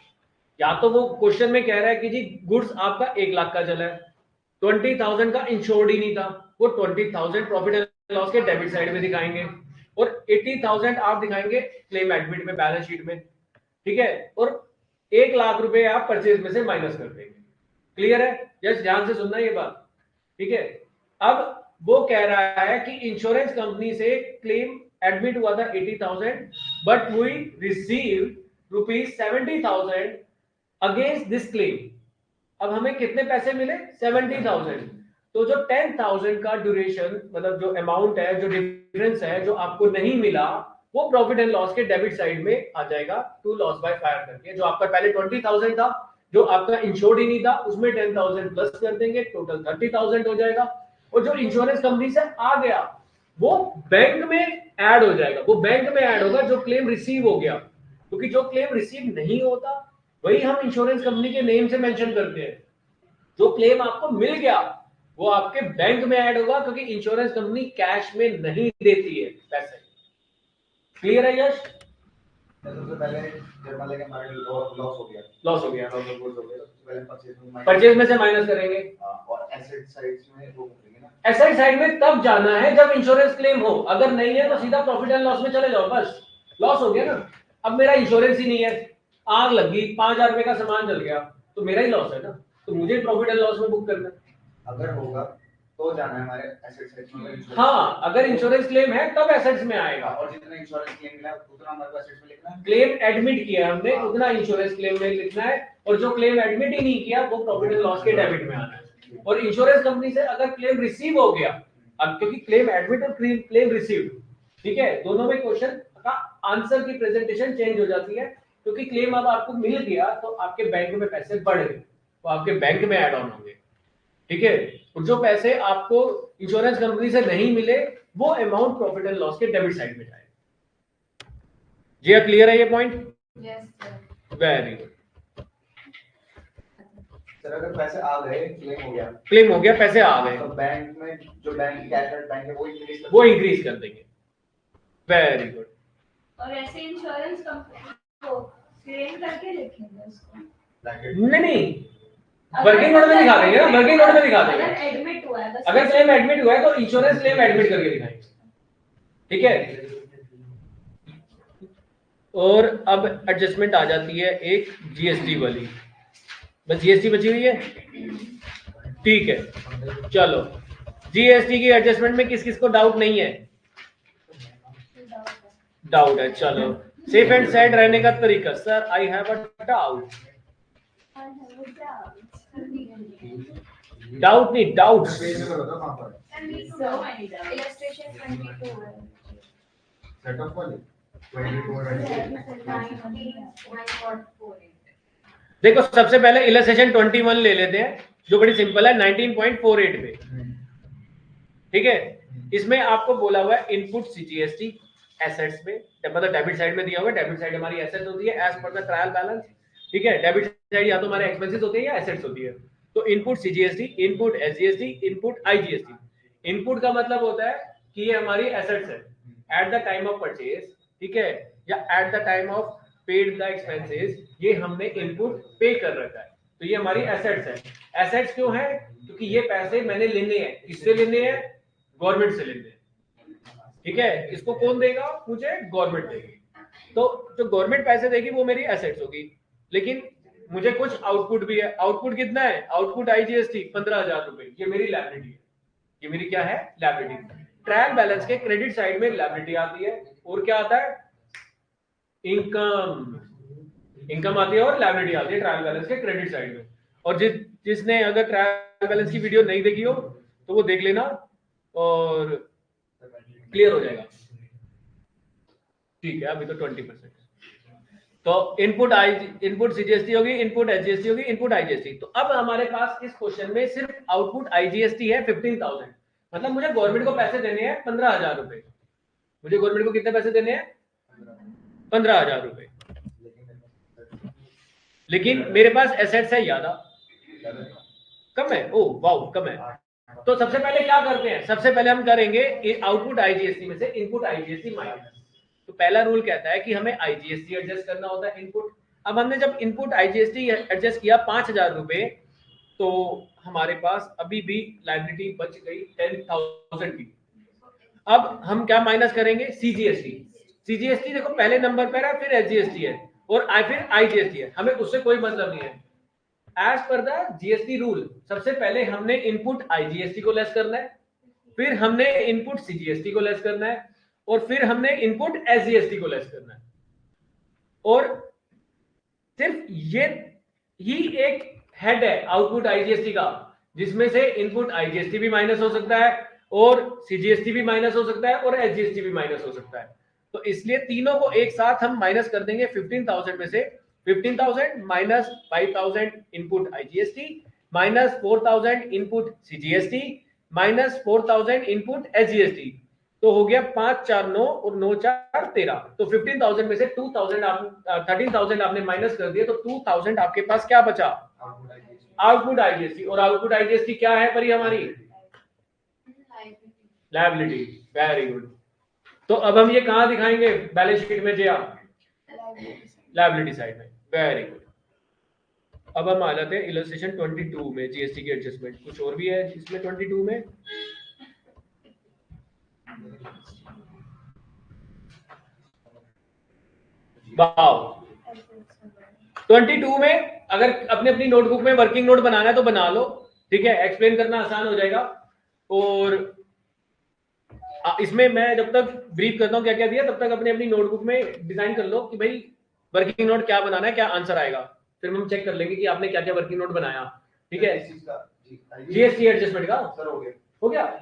या तो वो क्वेश्चन में कह रहा है कि जी गुड्स आपका 1 लाख का चला है, 20,000 का इंश्योर्ड ही नहीं था, वो 20,000 प्रॉफिट एंड लॉस के डेबिट साइड में दिखाएंगे और 80,000 आप दिखाएंगे क्लेम एडमिट में बैलेंस शीट में, ठीक है, और 1 लाख रुपए आप परचेज में से माइनस कर देंगे। क्लियर है? जस्ट ध्यान से सुनना ये बात, ठीक है। अब वो कह रहा है कि इंश्योरेंस कंपनी से क्लेम एडमिट हुआ था 80,000 but we receive ₹70,000 against this claim. अब हमें कितने पैसे मिले? 70,000। तो जो 10,000 का ड्यूरेशन मतलब जो अमाउंट है, जो डिफरेंस है जो आपको नहीं मिला, वो प्रॉफिट एंड लॉस के डेबिट साइड में आ जाएगा टू लॉस बाय फायर करके। जो आपका पहले 20,000 था जो आपका इंश्योर्ड ही नहीं था उसमें 10,000 प्लस कर देंगे, टोटल 30,000 हो जाएगा। और जो इंश्योरेंस कंपनी से आ गया वो बैंक में ऐड हो जाएगा, वो बैंक में ऐड होगा जो क्लेम रिसीव हो गया, क्योंकि जो क्लेम रिसीव नहीं होता वही हम इंश्योरेंस कंपनी के नेम से मेंशन करते हैं। जो क्लेम आपको मिल गया वो आपके बैंक में ऐड होगा, क्योंकि इंश्योरेंस कंपनी कैश में नहीं देती है पैसे। क्लियर है यश? सबसे पहले जब मान लेंगे हमारा लॉस हो गया, लॉस हो गया, सबसे पहले परचेज में से माइनस करेंगे और एसेट साइड्स में वो करेंगे ना। एसेट साइड में तब जाना है जब इंश्योरेंस क्लेम हो, अगर नहीं है तो सीधा प्रॉफिट एंड लॉस में चले जाओ, बस लॉस हो गया ना। अब मेरा इंश्योरेंस ही नहीं है, आग लगी, 5,000 रुपए का सामान जल गया तो मेरा ही लॉस है ना, तो मुझे प्रॉफिट एंड लॉस में बुक करना है। अगर होगा तो जाना है हमारे एसेट साइड्स में। हाँ, अगर इंश्योरेंस क्लेम है तब एसेट्स में आएगा, और जितना इंश्योरेंस क्लेम मिला उतना हमारे को एसेट्स में लिखना है। क्लेम एडमिट किया हमने उतना इंश्योरेंस क्लेम में लिखना है, और जो क्लेम एडमिट ही नहीं किया वो प्रॉफिट एंड लॉस के डेबिट में आना है। और इंश्योरेंस कंपनी से अगर क्लेम रिसीव हो गया, अब क्योंकि क्लेम एडमिट और क्लेम रिसीव, ठीक है, दोनों में क्वेश्चन का आंसर की प्रेजेंटेशन चेंज हो जाती है, क्योंकि क्लेम अब आपको मिल गया तो आपके बैंक में पैसे बढ़ गए, तो आपके बैंक में ऐड ऑन होंगे, ठीक है। और जो पैसे आपको इंश्योरेंस कंपनी से नहीं मिले वो अमाउंट प्रॉफिट एंड लॉस के डेबिट साइड में जाएगा। जी क्लियर है ये point? Yes sir. Very good. Sir अगर पैसे आ गए, क्लेम हो गया, क्लेम हो गया, पैसे आ गए, तो बैंक में जो बैंक कैश बैंक है वो इंक्रीज कर देंगे। Very good. और ऐसे इंश्योरेंस कंपनी को क्लेम करके लिखेंगे उसको। नहीं, वर्किंग नोट में दिखा देंगे ना, वर्किंग नोट में दिखा देंगे। अगर एडमिट हुआ है बस, अगर क्लेम एडमिट हुआ है तो इंश्योरेंस क्लेम एडमिट करके दिखाएंगे, ठीक है। और अब एडजस्टमेंट आ जाती है एक जीएसटी वाली, बस जीएसटी बची हुई है, ठीक है। चलो जीएसटी की एडजस्टमेंट में किस किस को डाउट नहीं है? डाउट है, चलो सेफ एंड साइड रहने का तरीका। Sir I have a doubt, doubt नहीं डाउट्स। इलस्ट्रेशन 22 है। सेटअप वाले 19.48। देखो सबसे पहले इलस्ट्रेशन 21 ले लेते हैं जो बड़ी सिंपल है, 19.48 पे, ठीक है। इसमें आपको बोला हुआ है इनपुट सीजीएसटी एसेट्स में, मतलब डेबिट साइड में दिया हुआ है, डेबिट साइड हमारी एसेट्स होती है एज पर द ट्रायल बैलेंस, ठीक है। डेबिट साइड या तो हमारे एक्सपेंसेस होते हैं या एसेट्स होती है। तो input CGST, input SGST, input IGST. Input का मतलब होता है कि ये हमारी एसेट्स है at the time of purchase, ठीक है, या at the time of paid the expenses, ये हमने इनपुट पे कर रखा है, तो ये हमारी एसेट्स है। एसेट्स क्यों है? क्योंकि ये पैसे मैंने लेने हैं, किससे लेने हैं? गवर्नमेंट से लेने हैं, ठीक है। इसको कौन देगा? मुझे गवर्नमेंट देगी। तो जो गवर्नमेंट पैसे देगी वो मेरी एसेट्स होगी, लेकिन मुझे कुछ आउटपुट भी है। आउटपुट कितना है? आउटपुट आईजीएसटी 15,000 रुपए, ये मेरी लायबिलिटी है, ये मेरी क्या है? लायबिलिटी। ट्रायल बैलेंस के क्रेडिट साइड में लायबिलिटी आती है और क्या आता है, इनकम आती है और लायबिलिटी आती है ट्रायल बैलेंस के क्रेडिट साइड में। और जिसने अगर ट्रायल बैलेंस की वीडियो नहीं देखी हो तो वो देख लेना और क्लियर हो जाएगा। ठीक है, अभी तो 20%। तो इनपुट सीजीएसटी होगी, इनपुट एचजीएसटी होगी, इनपुट आईजीएसटी। तो अब हमारे पास इस क्वेश्चन में सिर्फ आउटपुट आईजीएसटी है 15,000, मतलब मुझे गवर्नमेंट को पैसे देने हैं 15,000 रुपए। मुझे गवर्नमेंट को कितने पैसे देने हैं? 15,000 रुपए। लेकिन मेरे पास एसेट्स है ज्यादा, कम है। ओ वाओ, कम है। तो सबसे पहले क्या करते हैं, सबसे पहले हम करेंगे आउटपुट आईजीएसटी में से इनपुट आईजीएसटी माइनस। तो पहला रूल कहता है कि हमें आईजीएसटी एडजस्ट करना होता है इनपुट। अब हमने जब इनपुट आईजीएसटी एडजस्ट किया 5,000 रुपए, तो हमारे पास अभी भी लायबिलिटी बच गई 10,000 की। अब हम क्या माइनस करेंगे? सीजीएसटी। सीजीएसटी देखो पहले नंबर पर है, फिर एचजीएसटी है और फिर आईजीएसटी है, हमें उससे कोई मतलब नहीं है। एज पर द जीएसटी रूल सबसे पहले हमने इनपुट आईजीएसटी को लेस करना है, फिर हमने इनपुट सीजीएसटी को लेस करना है और फिर हमने इनपुट एसजीएसटी को लेस करना है। और सिर्फ ये ही एक हेड है आउटपुट आईजीएसटी का, जिसमें से इनपुट आईजीएसटी भी माइनस हो सकता है और सीजीएसटी भी माइनस हो सकता है और एसजीएसटी भी माइनस हो सकता है। तो इसलिए तीनों को एक साथ हम माइनस कर देंगे 15,000 में से। 15,000 minus 5,000 input IGST minus 4,000 input CGST minus 4,000 input SGST. तो हो गया 5 4 9 और 9 4 13। तो 15,000 में से 13,000 आपने माइनस कर दिया, तो 2,000 आपके पास क्या बचा? Output IGST. और आउटपुट आईजीएसटी क्या है परी हमारी? लायबिलिटी। Very good. तो अब हम ये कहां दिखाएंगे बैलेंस शीट में? जया, लायबिलिटी साइड में। Very good. अब हम आ जाते हैं इलस्ट्रेशन 22 में, जीएसटी की एडजस्टमेंट। कुछ और भी है इसमें 22 में? वाओ, 22 में अगर अपनी अपनी नोटबुक में वर्किंग नोट बनाना है तो बना लो, ठीक है, एक्सप्लेन करना आसान हो जाएगा। और इसमें मैं जब तक ब्रीफ करता हूँ क्या क्या दिया, तब तक अपनी अपनी नोटबुक में डिजाइन कर लो कि भाई वर्किंग नोट क्या बनाना है, क्या आंसर आएगा। फिर हम चेक कर लेंगे कि आपने क्या क्या वर्किंग नोट बनाया। ठीक है, जीएसटी एडजस्टमेंट का सर हो गया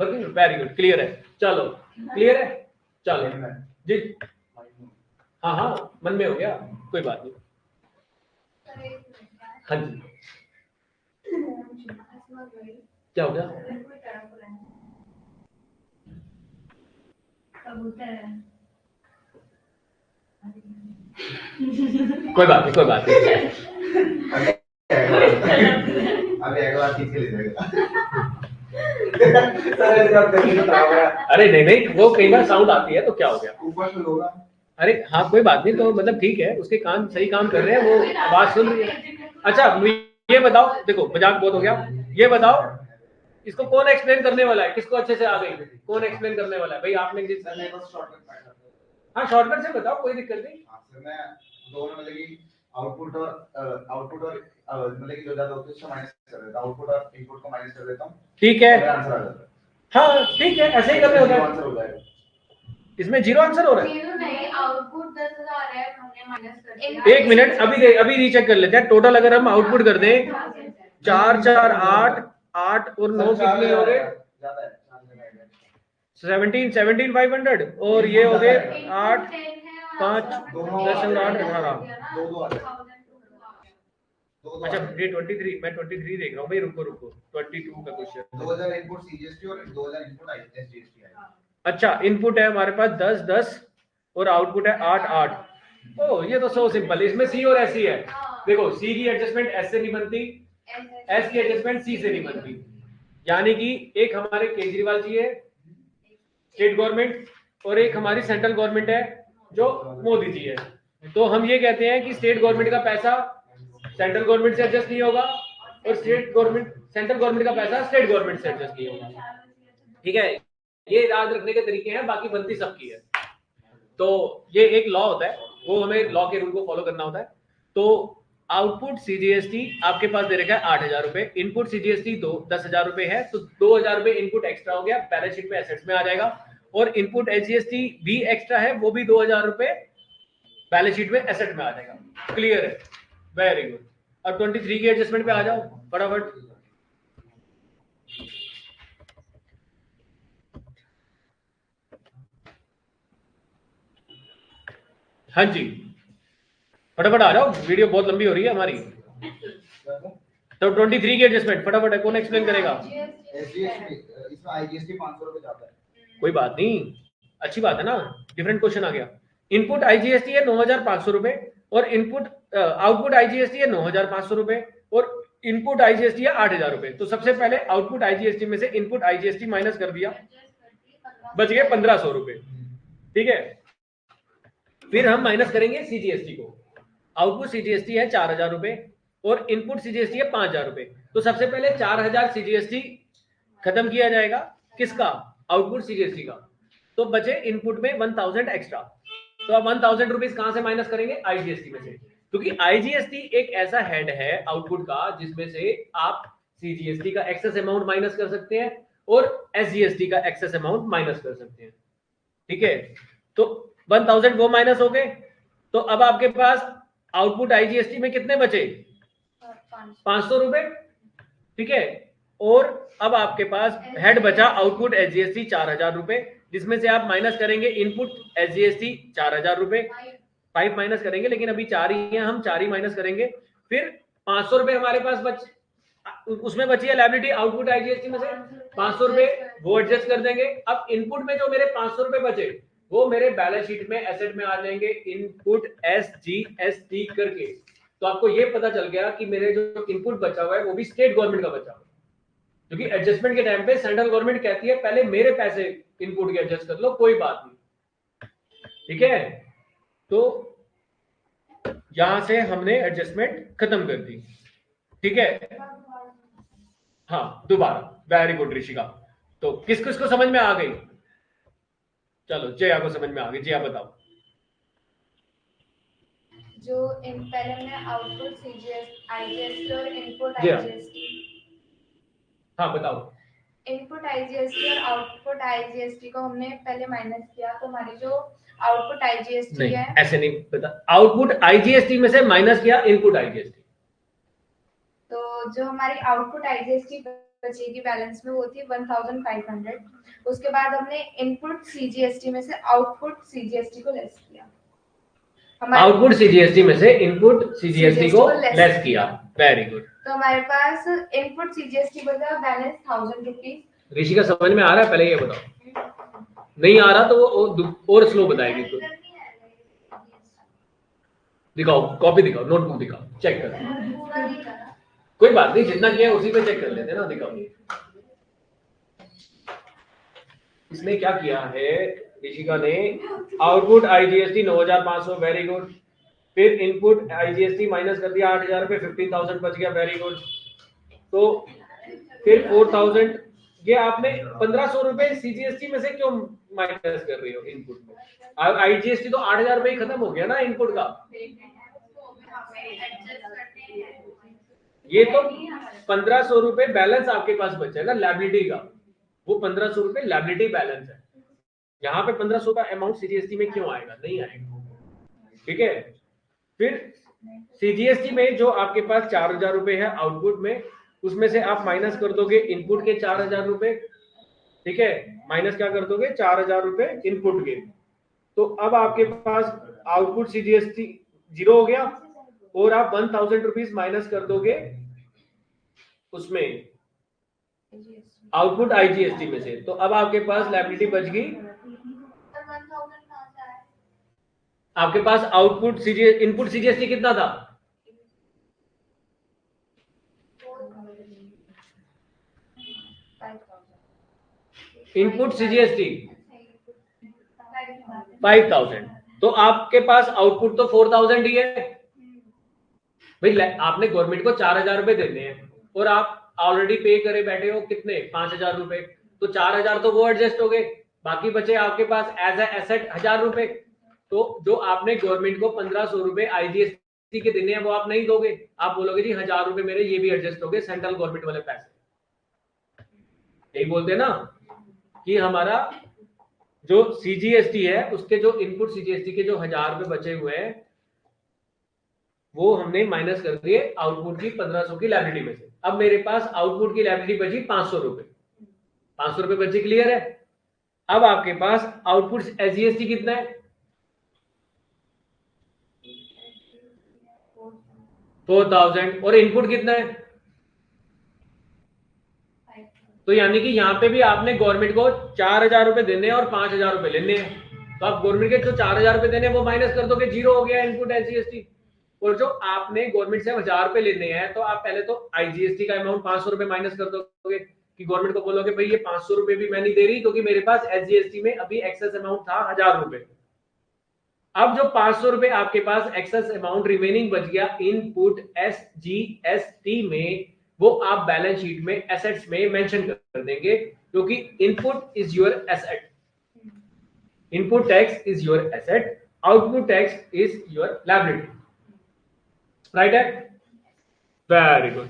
working note. Very good, clear है। चलो क्लियर है, चलो जी। हाँ हाँ, मन में हो गया, कोई बात नहीं। हाँ जी, क्या हो गया? कोई बात नहीं, कोई बात नहीं। अभी अगला ठीक ले जाएगा। अरे नहीं नहीं, वो कई बार साउंड आती है तो क्या हो गया? ऊपर से होगा। अरे हाँ, कोई बात नहीं। तो मतलब ठीक है, उसके कान सही काम कर रहे हैं, वो आवाज सुन रही है। अच्छा ये बताओ, देखो मजाक बहुत हो गया। ये बताओ इसको कौन एक्सप्लेन करने वाला है? किसको अच्छे से आ गई? कौन एक्सप्लेन करने वाला है? भाई आपने जिस हाँ शॉर्टकट से बताओ, कोई दिक्कत नहीं। मैं दोनों मतलब कि आउटपुट और मतलब कि जो ज्यादा होता है उसको माइनस कर देता हूं, आउटपुट और इनपुट को माइनस कर देता हूं। ठीक है, आंसर आ जाता है। हाँ ठीक है, ऐसे ही करने होता है। आंसर हो जाएगा। इसमें जीरो आंसर हो रहा है? जीरो नहीं, आउटपुट 10,000 है, हमने माइनस कर दिया। एक मिनट, अभी रीचेक कर लेते हैं। टोटल अगर हम आउटपुट कर दें 4 4 8 8 और 9 कितनी हो गए? ज्यादा है 17 500 और ये हो गए 8 5 10 और 8 18। दो आ जाए। अच्छा ये 23, मैं 23 देख रहा हूँ भाई। रुको 22 का क्वेश्चन। 2000 इनपुट सीजीएसटी और 2000 इनपुट एसजीएसटी है। अच्छा, इनपुट है हमारे पास 10 10 और आउटपुट है 8 8। ओ ये तो सो सिंपल। इसमें सी और एस ही है। देखो सी की एडजस्टमेंट एस से नहीं बनती, एस की एडजस्टमेंट सी से नहीं बनती। यानी कि एक हमारे केजरीवाल जी है स्टेट गवर्नमेंट और एक हमारी सेंट्रल गवर्नमेंट है जो मोदी जी है। तो हम ये कहते हैं कि स्टेट गवर्नमेंट का पैसा सेंट्रल गवर्नमेंट से एडजस्ट नहीं होगा और सेंट्रल गवर्नमेंट का पैसा स्टेट गवर्नमेंट से एडजस्ट नहीं होगा। ठीक है, ये याद रखने के तरीके हैं, बाकी बनती सबकी है। तो ये एक लॉ होता है, वो हमें लॉ के रूल को फॉलो करना होता है। तो आउटपुट सीजीएसटी आपके पास दे रखा है 8,000 रुपए, इनपुट सीजीएसटी 10,000 रुपए है, तो 2,000 रुपए इनपुट एक्स्ट्रा हो गया, बैलेंस शीट में एसेट्स में आ जाएगा। और इनपुट एचजीएसटी भी एक्स्ट्रा है, वो भी 2000 रुपए बैलेंस शीट में एसेट में आ जाएगा। क्लियर है, वेरी गुड। अब 23 की एडजस्टमेंट पे आ जाओ फटाफट। हाँ जी फटाफट आ जाओ, वीडियो बहुत लंबी हो रही है हमारी। तो 23 की एडजस्टमेंट फटाफट है, कौन एक्सप्लेन करेगा? इसमें आईजीएसटी 500 रुपए जाता है। कोई बात नहीं, अच्छी बात है ना, डिफरेंट क्वेश्चन आ गया। इनपुट आईजीएसटी है 9500 रुपए और इनपुट आउटपुट आईजीएसटी है 9500 रुपए और इनपुट आईजीएसटी है 8000 रुपए। तो सबसे पहले आउटपुट आईजीएसटी में से इनपुट आईजीएसटी माइनस कर दिया, बच गए 1500 रुपए। ठीक है, फिर हम माइनस करेंगे सीजीएसटी को। आउटपुट सीजीएसटी है 4000 रुपए और इनपुट सीजीएसटी है 5000 रुपए। तो सबसे पहले 4000 सीजीएसटी खत्म किया जाएगा, किसका? आउटपुट सीजीएसटी का। तो बचे इनपुट में 1000 एक्स्ट्रा। तो अब 1000 रुपीज कहां से माइनस करेंगे? आईजीएसटी में से, क्योंकि आईजीएसटी एक ऐसा हेड है आउटपुट का जिसमें से आप सीजीएसटी का एक्सेस अमाउंट माइनस कर सकते हैं और एसजीएसटी का एक्सेस अमाउंट माइनस कर सकते हैं। ठीक है, तो 1000 वो माइनस हो गए। तो अब आपके पास आउटपुट आईजीएसटी में कितने बचे? 500 रुपए। ठीक है, और अब आपके पास हेड बचा आउटपुट एसजीएसटी 4000 रुपए, जिसमें से आप माइनस करेंगे इनपुट एसजीएसटी 4000 रुपए। 5 माइनस करेंगे, लेकिन अभी 4 ही है, हम 4 ही माइनस करेंगे। फिर 500 रुपए हमारे पास उसमें बची है लायबिलिटी आउटपुट आईजीएसटी में से 500 रुपए, वो एडजस्ट कर देंगे। अब इनपुट में जो मेरे 500 रुपए बचे वो मेरे बैलेंस शीट में एसेट में आ जाएंगे इनपुट एसजीएसटी करके। तो आपको ये पता चल गया कि मेरे जो इनपुट बचा हुआ है वो भी स्टेट गवर्नमेंट का बचा हुआ है, क्योंकि एडजस्टमेंट के टाइम पे सेंट्रल गवर्नमेंट कहती है पहले मेरे पैसे इनपुट के एडजस्ट कर लो, कोई बात नहीं। ठीक है, तो यहां से हमने एडजस्टमेंट खत्म कर दी। ठीक है, हाँ दोबारा, वेरी गुड ऋषिका। तो किस किस को समझ में आ गई? चलो जया को समझ में आ गई, जया बताओ। जो पहले हमने आउटपुट आईजीएसटी और इनपुट जी हाँ। आईजीएसटी, हाँ बताओ। इनपुट आईजीएसटी और आउटपुट आईजीएसटी को हमने पहले माइनस किया, तो हमारी जो आउटपुट आईजीएसटी नहीं, है, ऐसे नहीं पता। आउटपुट आईजीएसटी में से माइनस किया इनपुट आईजीएसटी। तो जो हमारी आउटपुट आईजीएसटी बचेगी बैलेंस में वो थी 1500। उसके बाद हमने इनपुट सीजीएसटी में से आउटपुट सीजीएसटी को लेस किया। आउटपुट सीजीएसटी में से इनपुट सीजीएसटी को लेस किया, वेरी गुड। तो हमारे पास इनपुट सीजीएसटी बचा बैलेंस 1000 रुपीज। ऋषिका समझ में आ रहा है? पहले ये बताओ, नहीं आ रहा तो वो और स्लो बताएगी। तो दिखाओ, कॉपी दिखाओ, नोटबुक दिखाओ, चेक कर। कोई बात नहीं, जितना किया उसी पे चेक कर लेते ना। दिखाओ इसने क्या किया है, ऋषिका ने आउटपुट आईजीएसटी 9500, वेरी गुड। फिर इनपुट आईजीएसटी माइनस कर दिया 8000 रुपए, 15000 बच गया, वेरी गुड। तो फिर 4000, ये आपने 1500 रुपए सीजीएसटी में से क्यों माइनस कर रही हो इनपुट में? आईजीएसटी तो 8000 रुपए ही खत्म हो गया ना इनपुट का। ये तो 1500 रुपए बैलेंस आपके पास बचा है ना लायबिलिटी का, वो 1500 रुपए लायबिलिटी बैलेंस है। यहाँ पे 1500 का अमाउंट सीजीएसटी में क्यों आएगा? नहीं आएगा। ठीक है, फिर सीजीएसटी में जो आपके पास 4000 रुपए है आउटपुट में, उसमें से आप माइनस कर दोगे इनपुट के 4000 रुपए। ठीक है, माइनस क्या कर दोगे? 4000 रुपए इनपुट के। तो अब आपके पास आउटपुट सीजीएसटी 0 हो गया और आप 1000 रुपीज माइनस कर दोगे उसमें आउटपुट आईजीएसटी में से। तो अब आपके पास लायबिलिटी बच गई, आपके पास आउटपुट सीजीएसटी, इनपुट सीजीएसटी कितना था? Input CGST 5000। तो आपके पास आउटपुट तो 4000 ही है भाई। आपने गवर्नमेंट को 4000 रुपए देने हैं और आप ऑलरेडी पे करे बैठे हो कितने? 5000 रुपए। तो 4000 तो वो एडजस्ट हो गए, बाकी बचे आपके पास एज एसेट 1000 रुपए। तो जो आपने गवर्नमेंट को 1500 रुपए आईजीएसटी के देने हैं वो आप नहीं दोगे, आप बोलोगे जी 1000 रुपए मेरे ये भी एडजस्ट हो गए, सेंट्रल गवर्नमेंट वाले पैसे। यही बोलते हैं ना कि हमारा जो सीजीएसटी है उसके जो इनपुट सीजीएसटी के जो 1000 रुपए बचे हुए हैं वो हमने माइनस कर दिए आउटपुट की 1500 की लायबिलिटी में से। अब मेरे पास आउटपुट की लायबिलिटी बची 500 रुपए, 500 रुपए बचे, क्लियर है। अब आपके पास आउटपुट एसजीएसटी कितना है? 4000 और इनपुट कितना है? तो यानी कि यहाँ पे भी आपने गवर्नमेंट को 4000 रुपए देने हैं और 5000 रुपए लेने हैं। तो आप गवर्नमेंट के जो 4000 रुपए देने हैं वो माइनस कर दोगे, जीरो हो गया इनपुट एसजीएसटी। और जो आपने गवर्नमेंट से 1000 रुपए लेने हैं तो आप पहले तो आईजीएसटी का अमाउंट 500 रुपए माइनस कर दोगे कि गवर्नमेंट को बोलोगे भाई ये 500 रुपए भी मैं नहीं दे रही क्योंकि मेरे पास एसजीएसटी में अभी एक्सेस अमाउंट था 1000 रुपए। अब जो 500 रुपए आपके पास एक्सेस अमाउंट रिमेनिंग बच गया इनपुट एसजीएसटी में, वो आप बैलेंस शीट में एसेट्स में मेंशन कर देंगे क्योंकि input is your asset, input tax is your asset, output tax is your liability, right है? Very good.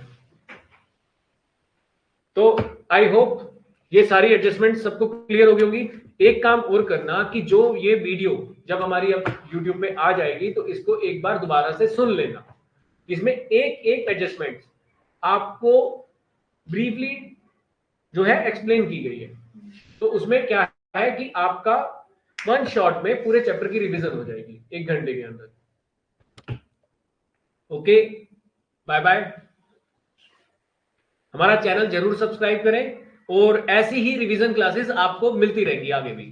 तो आई होप ये सारी एडजस्टमेंट सबको क्लियर हो गई होंगी। एक काम और करना कि जो ये वीडियो जब हमारी अब YouTube में आ जाएगी तो इसको एक बार दोबारा से सुन लेना। इसमें एक एक एडजस्टमेंट आपको ब्रीफली जो है एक्सप्लेन की गई है। तो उसमें क्या है कि आपका वन शॉट में पूरे चैप्टर की रिवीजन हो जाएगी 1 घंटे के अंदर। Okay, bye bye. हमारा चैनल जरूर सब्सक्राइब करें और ऐसी ही रिवीजन क्लासेस आपको मिलती रहेंगी आगे भी।